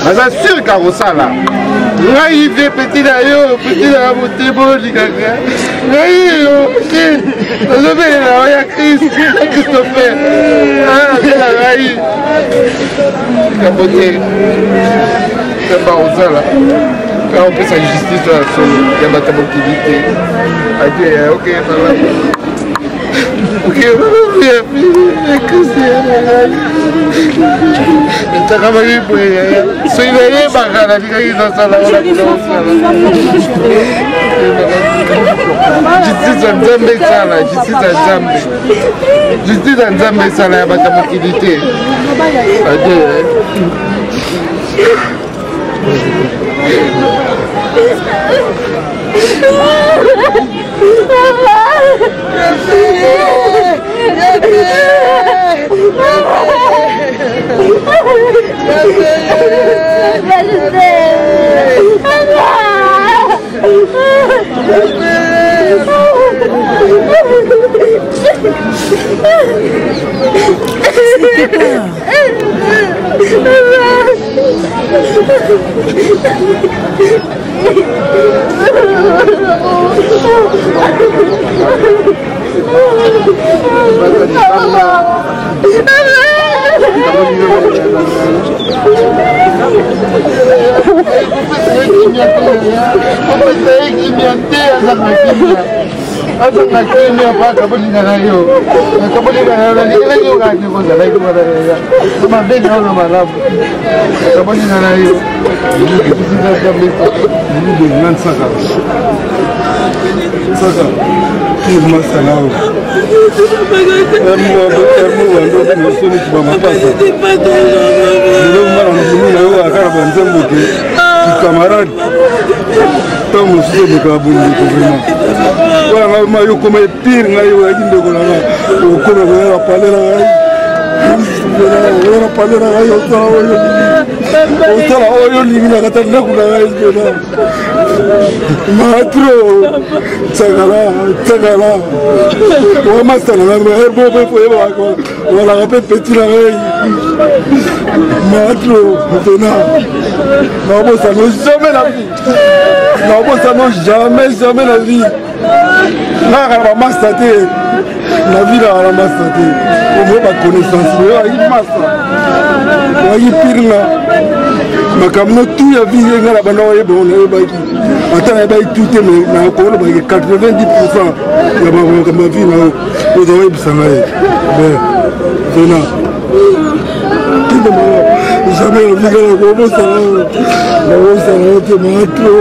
naza sûr ke akosala ngai vie peti na yo peti na motema olikaka ngai yo nazobelela yo ya krist ya christopher apela ngai likambo te kamba akosala kaka opesa justice oyo ya solo ya bato ya mokili te adie ok malamu ok ntakamaki boye soki nayebaka nalikaki nasala wana kuna osala justice ya nzambe esala justice ya nzambe justice ya nzambe esala ya bato ya mokili te adie azanga kimia mpaka bolingana yo kabolingana yo nalingi yo kati kozalaki malaya amabeni aona malamu kabolingana yo saka masalao camarade tant mosusu obeka bondeko vraiment wana ngai okoma epire ngai oyaki ndeko na ngai okoma koyaka pale na ngai oyaka pale na ngai osala oyo olingi na kata ndako na ngai pena matro tsakala omasana na ngai herbo foyebaka olaka mpe peti na ngai matro pena naobosano jamais la vie naobosano jamais la vie nakaka bamasa te na vie nakaka bamasa te omoye baconnaissance oyo ayaki masa oyaki piringa makambo tu ya vie nga na banda oyeba nayebaki ata nayebaki tu te nakolobaki 90% ya makambo ya vie nayo oza oyebisanga ye vena jamais la vie na kobosana te matro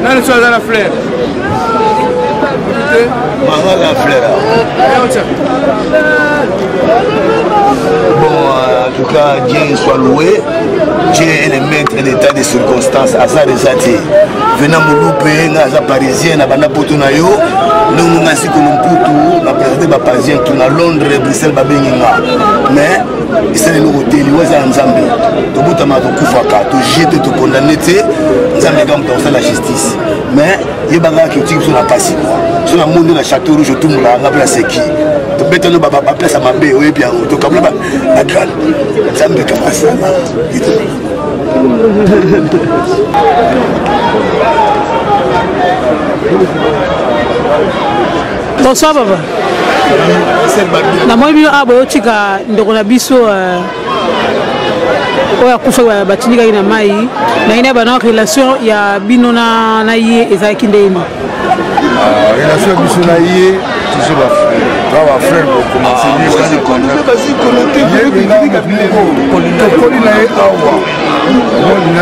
Nani sois dans la fleur. Maman la fleur. Bon, en tout cas, Dieu soit loué. Dieu est le maître d'état des circonstances. À ça, des athées. Venant Mouloupé, Naza Parisien, Nabana Potonayo, nous n'avons pas Kolomputu, na président Parisien, tout à Londres, Bruxelles, Babinga. Mais, c'est le nouveau hôtel, il y a un Zambé. Tout le monde a Koufaka, tout jeté, tout condamné, Zambé, dans la justice. Mais, il y a des gens qui sont passés. Sur le monde de la Château Rouge, tout le monde a placé qui. Peut-être que papa place à ma baie, oui, bien, tout comme la grande. Zambé, comment ça? Bonsoir papa. Na moi bino abo yotika ndoko na biso oya kufa batindika ina mai na ina bana relation ya bino na ye ezaki ndeni. Relation biso na ye toujours ba frère pour commencer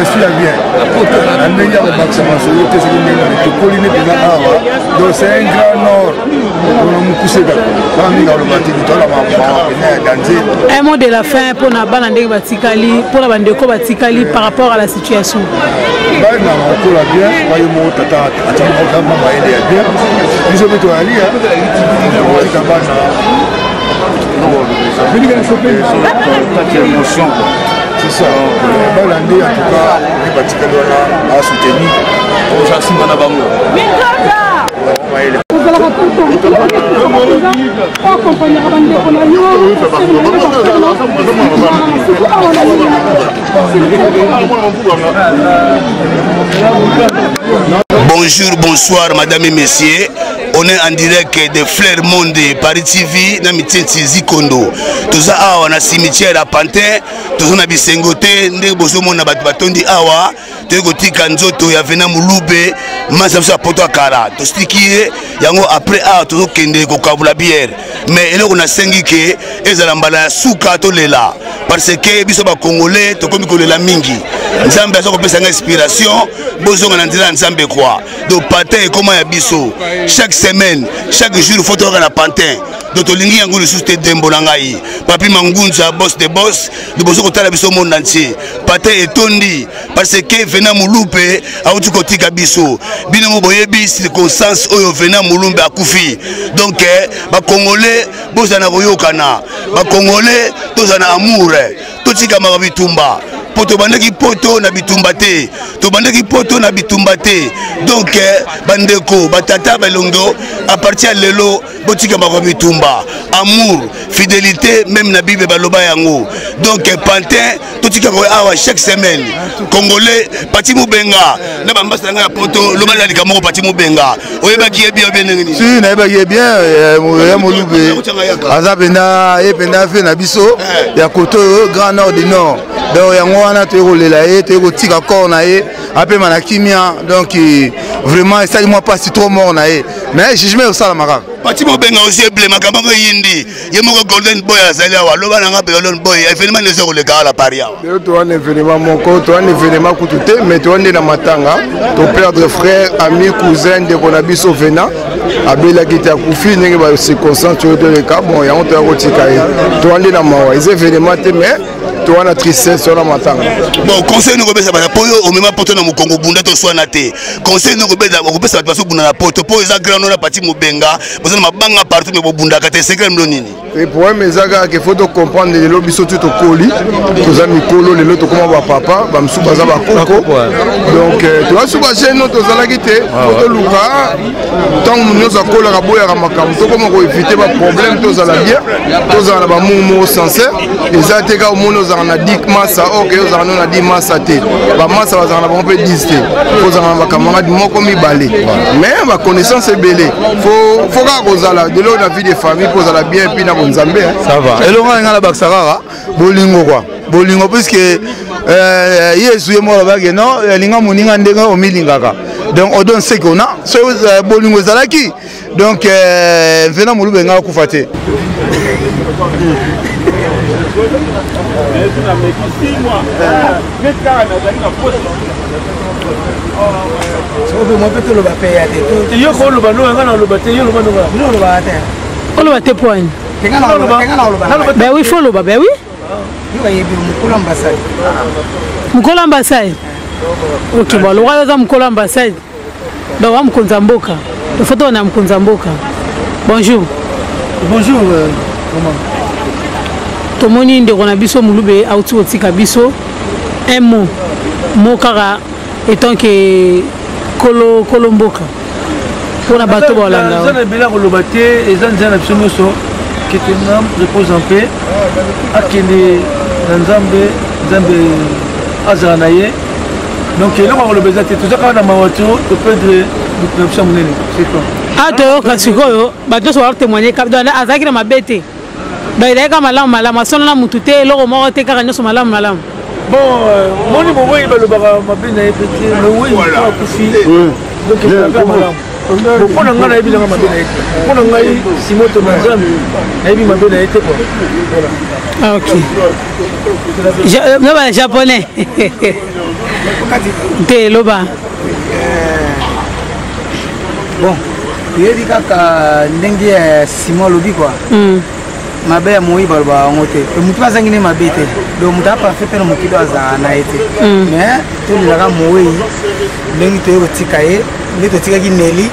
suis bien. Donc c'est un grand nord. Un mot de la fin pour la bande Batikali, pour la bande de Batikali par rapport à la situation. C'est ça. Balandé, en tout cas, les Batikali a soutenu. Bonjour, bonsoir, madame et messieurs. On est en direct de Flair Monde, Paris TV, na mitenti Zikondo. Toza awa na cimetière à Pantin, toza na bisengote, ndenge bozo mona batu batondi awa, toyeko tika nzoto ya Vena Mulube, masa biso poto akala. Tostiki yango après awa tozo kende ko kabula bière. Mais eloko na sengi ke ezala mbala suka to lela. Parce que biso ba Congolais tokomi kolela mingi. Nzambe azo kopesa inspiration, bozo na ndila Nzambe kwa. Donc Pantin comment ya biso. Chaque semaine, chaque jour, il faut avoir la Pantin. Donc, il y a un sous Dembo Nangaï. Papi Mangunza, boss de boss, de boss au Biso monde entier. Pantin et Tondi, parce que Vena Mouloupe, a outu koti kabiso. Bino boyebi circonstance oyo Vena Moulumbe a koufi. Donc, ba Congolais, boss na boyo kana. Ba Congolais, tous en amour. Toti kamara bitumba. Poto bandeki poto na bitumba te. To bandeki poto na bitumba te. Donc bandeko batata belondo à partir de lelo botika ba bitumba. Amour, fidélité même na bible baloba yango. Donc Pantin totika ko awa chaque semaine. Congolais pati mubenga na bambasa nga poto loba la likamoko pati mubenga. Oyeba ki bien bien. Si na yeba ki bien ya Mulube. Azabena e penda fe na biso ya koto Grand Nord du Nord. Donc yango wana toyekolela ye toyekotika corps na ye ape manakimia donc vraiment esali moi pas si trop mort na ye mais jugement osala makaka pati mobenga aussi blé makambo yindi ye moko golden boy azali awa loba nanga pe golden boy événement les heures le cas la paria yo to un événement moko to un événement kututé mais to ande na matanga to perdre frère ami cousin de Bonabiso Vena abela qui ta kufi ndenge ba se concentre to le cas bon ya on to kotika ye to ande na mawa les événements te mais to wana tristesse sur la matanga bon conseil nous robesa ba poyo o mema poto na mukongo bunda to swana te conseil nous robesa ba so bunda na poto po eza grand na pati mobenga bozana mabanga partout mais bo bunda ka te secret mlo nini et pour un mezaga que faut comprendre les lobby surtout to koli to za mikolo les loto comment ba papa ba msu baza ba koko donc to asu ba geno to zala kite to luka tant nous za kola ka boya ka makam to comment ko éviter ba problème to zala bien to zala ba mumu sincère les ateka au monde na dik massa ok ozana na di massa te ba massa bazana ba peut disté ozana ba camarade moko mi balé mais ba connaissance belé faut ka kozala de l'eau na vie de famille kozala bien puis na bonzambe ça va elonga ngala baksakara bolingo quoi bolingo puisque yesu yemo ba non linga moninga ndenga o milingaka donc on donne ce qu'on a so bolingo zalaki donc Vena Mulube nga kufate Ben oui, il faut le bas, ben oui. Mukolo ambassade. Ok, bon, le roi est Mukolo ambassade. Donc, on va Mkonzamboka. Le photo on a Mkonzamboka. Bonjour. Bonjour. Comment? Tomoni ndeko na biso Mulube auti otika biso un mot mokara étant que kolomboka pour la bateau bolanda ça na bila kolobate ezanza na biso nyonso que ton âme repose en paix akende na nzambe azala na ye donc eloko kolobeza te tozaka na mawato to perdre na biso monene c'est quoi toyoka sikoyo bato nyonso bakotémoigne azalaki na mabe te donc ezalaki malamu asolola mutu te eloko moko te kaka nyonso malamu bon moni moboyi balobaka mabe na ye pe te mais oui akufi donc ezalaka malamu mpo na ngai nayebi nanga mabe na ye te mpo na ngai simoto na nzambe nayebi mabe na ye te ok japonais te loba bon yebi kaka ndenge Simon lobi quoi mabe ya moi baloba yango te motu azangi ne mabe te donc motu aparfait mpe na mokili azala na ye te mais tolelaka moi ndenge toye kotika ye nde totikaki neli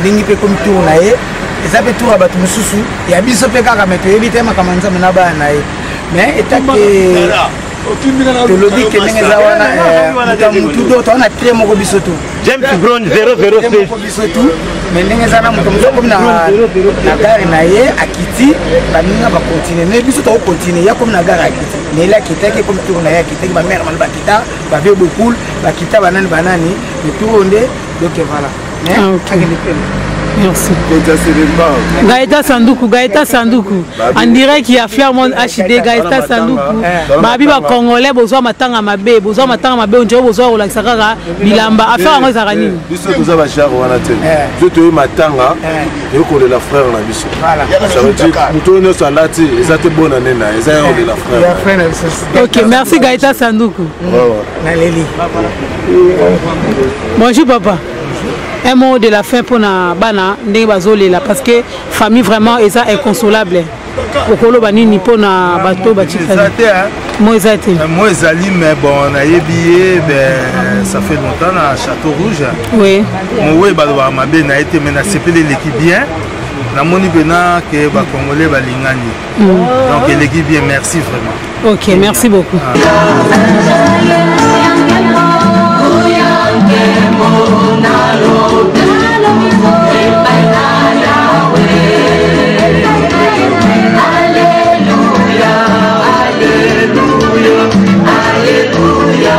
ndenge mpe komi tour na ye eza mpe tour ya bato mosusu ya biso mpe kaka me toyebi te makambo ya nzambe na baya na ye mais etake tolobi ke ndenge eza wana motu do toza na trie moko biso to James Brown 006 biso tu mais ndenge eza na moto mosusu komi na gare na ye akiti baninga bakontinue me biso tokokontinue ya komi na gare akiti neli akitaki komi tour na ye akitaki bamere mano bakita bavie bokul bakita banani banani metour nde donc voilà mais akende pene. Merci. Gaëta Sanduku. En direct, il y a Flairmont HD, Gaëta Sanduku. Babiba Congolais, besoin matanga mabe, besoin matanga mabe, on dirait besoin de la bilamba. Affaire à moi, ça rani. Biso nous avons cher on a tenu. Je te veux matanga, et qu'on est la frère on a biso. Ça veut dire nous tous nos salati, et ça te bonne année là, et ça on est la frère. Ok, merci Gaëta Sanduku. Bonjour papa. Un mot de la fin pour na bana ndenge bazolela parce que famille vraiment est inconsolable. Okolo banini pour na bato batika. Moi ezate. Moi ezali mais bon na yebié ben ça fait longtemps na Château Rouge. Oui. Moi ba mabe na été mais na sepelé l'équipe bien. Na moni bena que ba congolais ba lingani. Donc l'équipe bien merci vraiment. OK, merci beaucoup. Alléluia.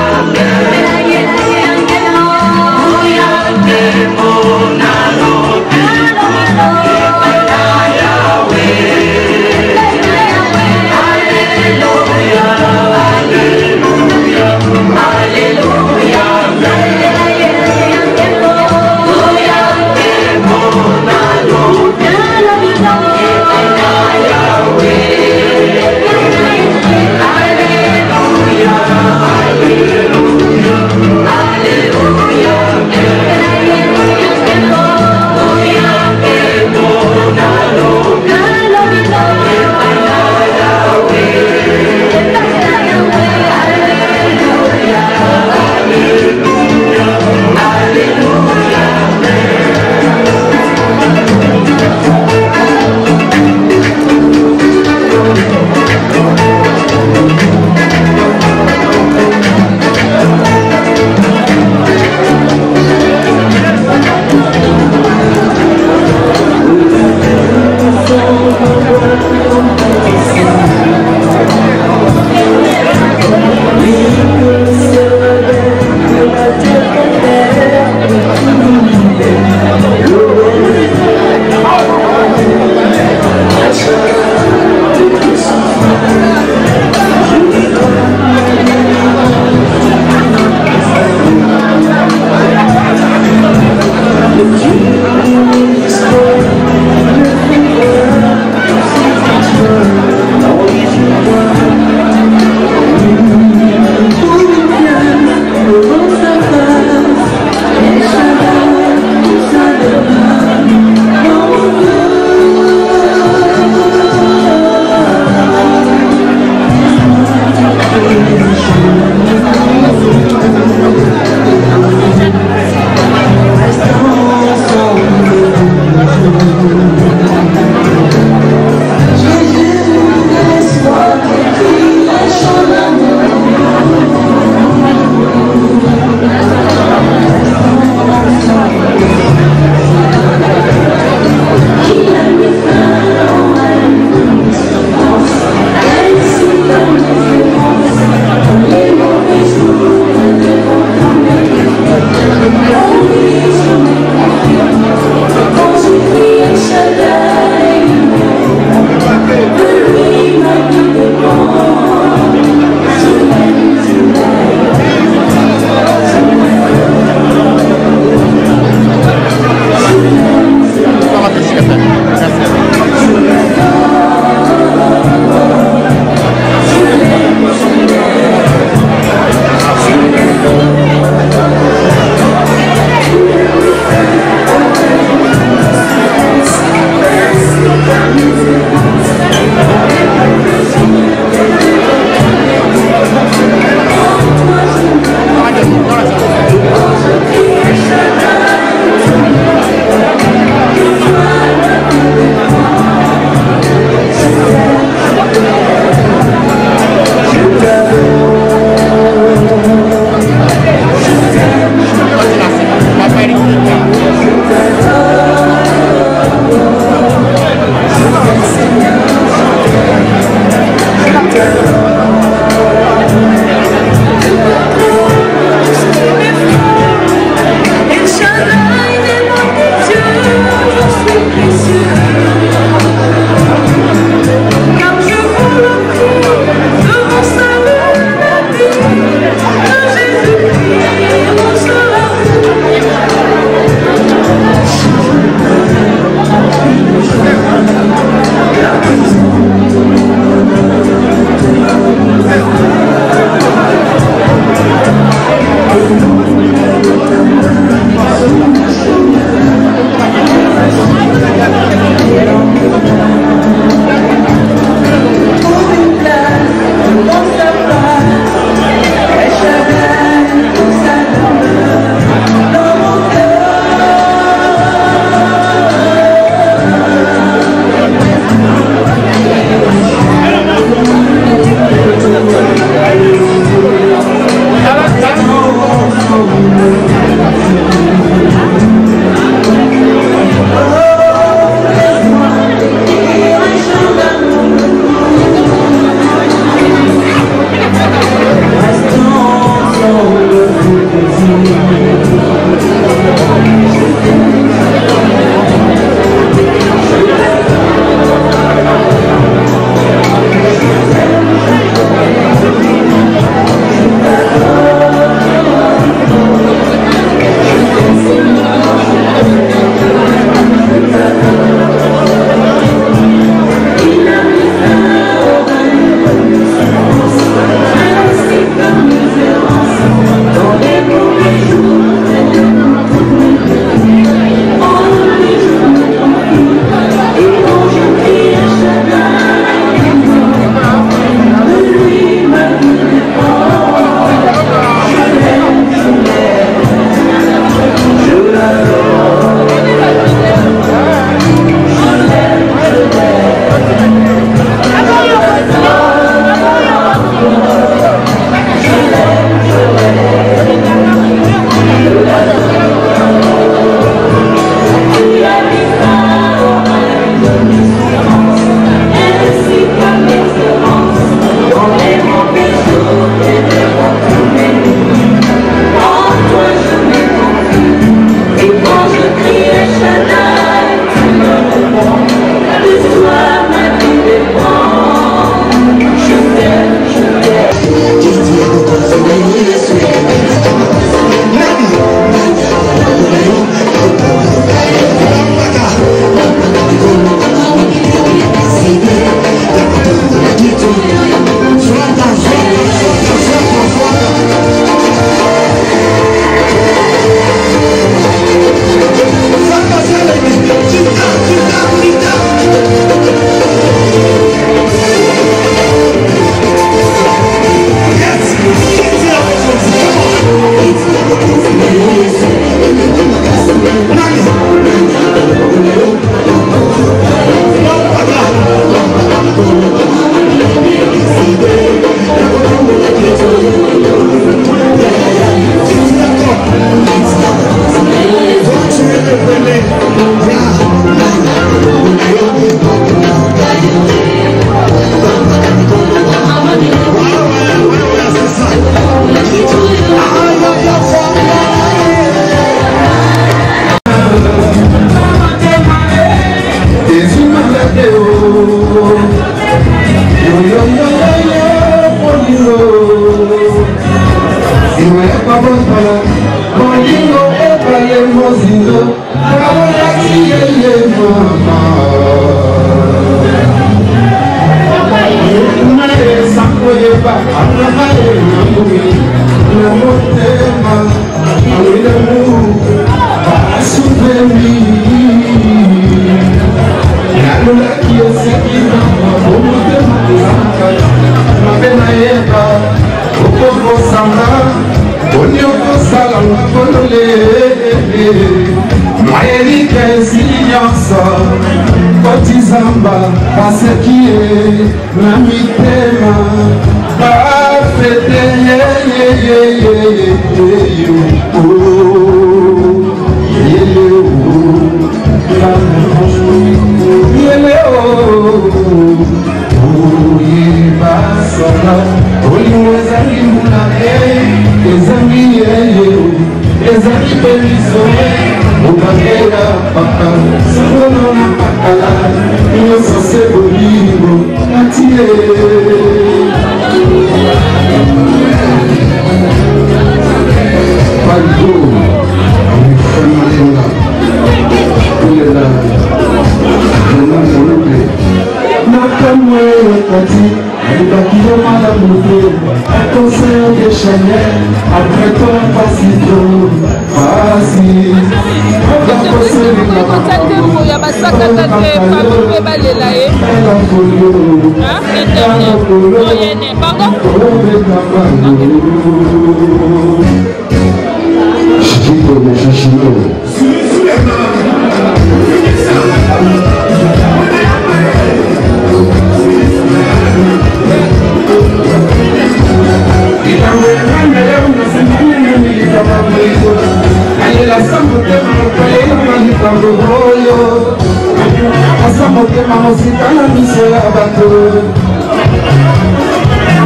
mosika na miso ya bato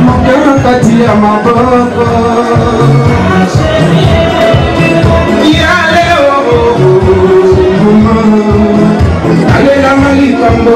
moke na kati ya maboko ya leo alelanga likambo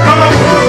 Come on.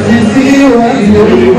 Petite, Thank you.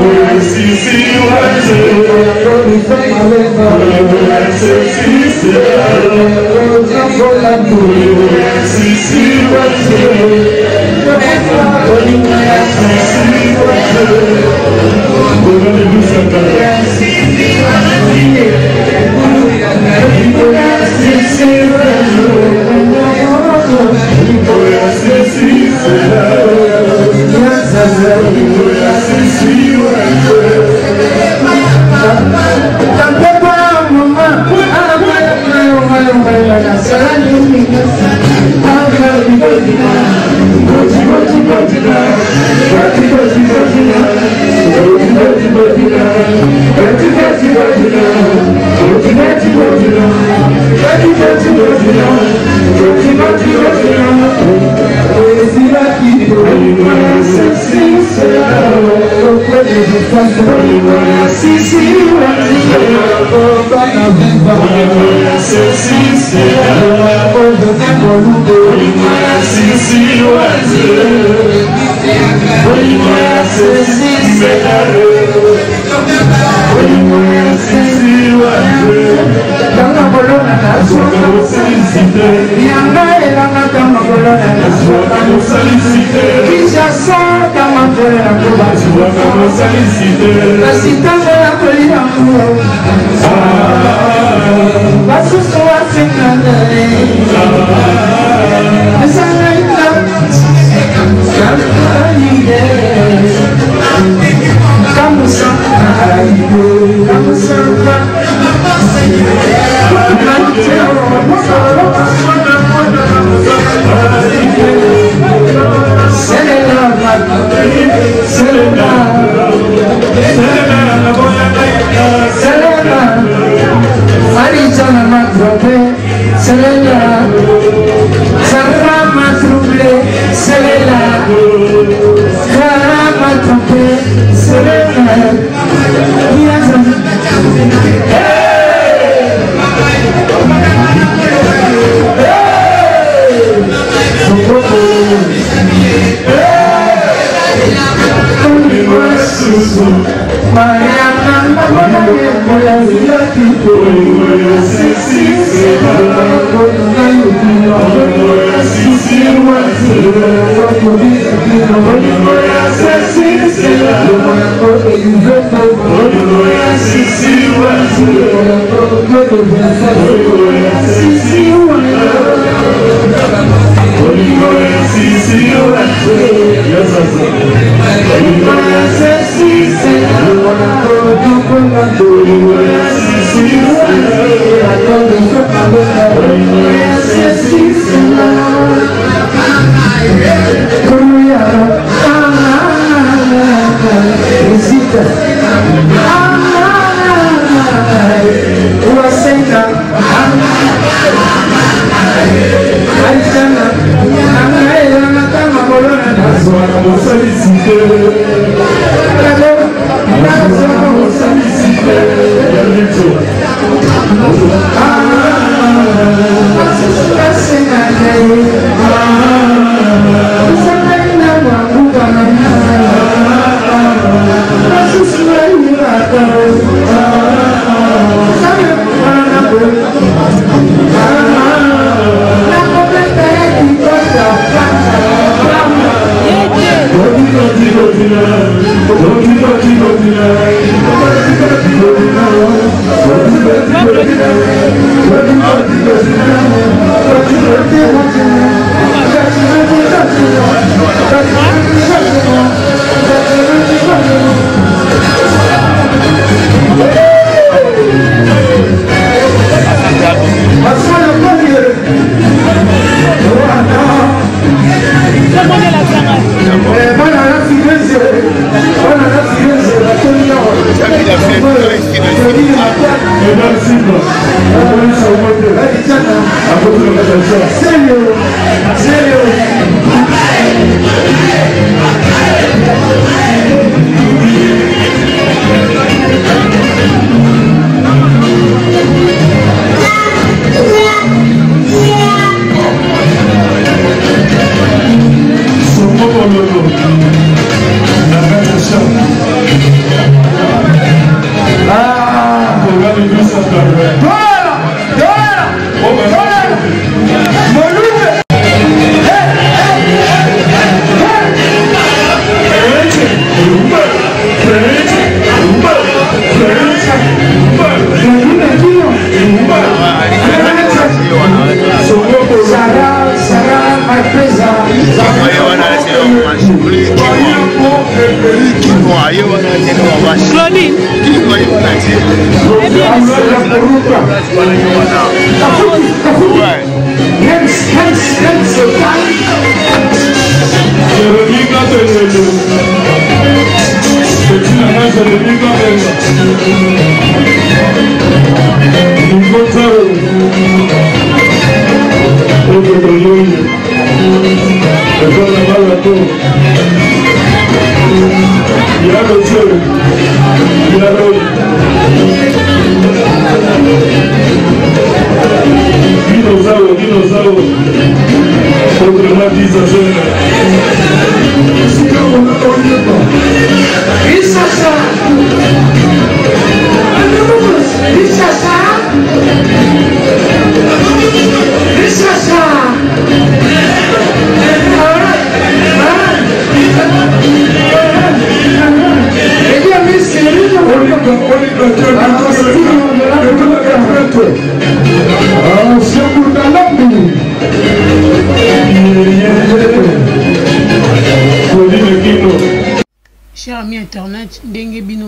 Cher ami internet, ndenge bino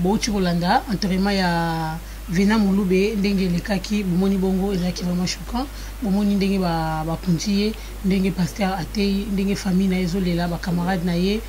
bouti kolanda enterrement ya Vena Mulube ndenge lekaki bomoni bongo ezaki vraiment choquant bomoni ndenge ba puntiye ndenge pasteur atei ndenge famille na ezolela ba camarade na ye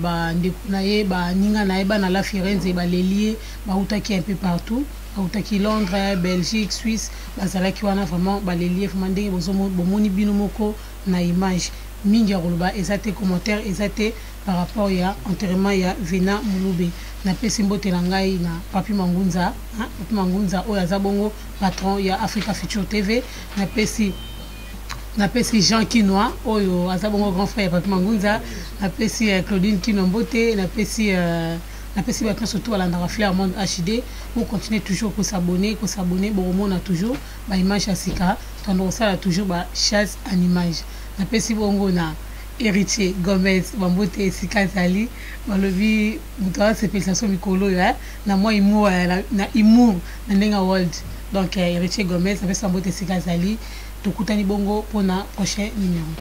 ba ndeko na ye ba ninga na ye ba na la Firenze ba lelie ba utaki un peu partout ba utaki Londres, Belgique, Suisse bazalaki wana vraiment ba lelie vraiment ndenge bomoni bino moko na image mingi ya koloba ezate commentaire ezate par rapport ya enterrement ya Vena Mulube na pesi mbote na ngai na Papi Mangunza Papi Mangunza oyo aza bongo patron ya Africa Future TV na pesi Jean Kinois oyo aza bongo grand frère ya Papi Mangunza na pesi Claudine Kino Mbote na pesi bato surtout balandaka Fleur Monde HD pour continuer toujours ko s'abonner bon on toujours ba image ya sika tando sala toujours ba chasse en image na pesi bongo na Héritier Gomez Bambote Sika Zali balobi mutoa sepelation mikolo ya na moi imu na imu na ndenga world donc Héritier Gomez na pesi Bambote Sika Zali tukutani bongo pour na prochain numéro.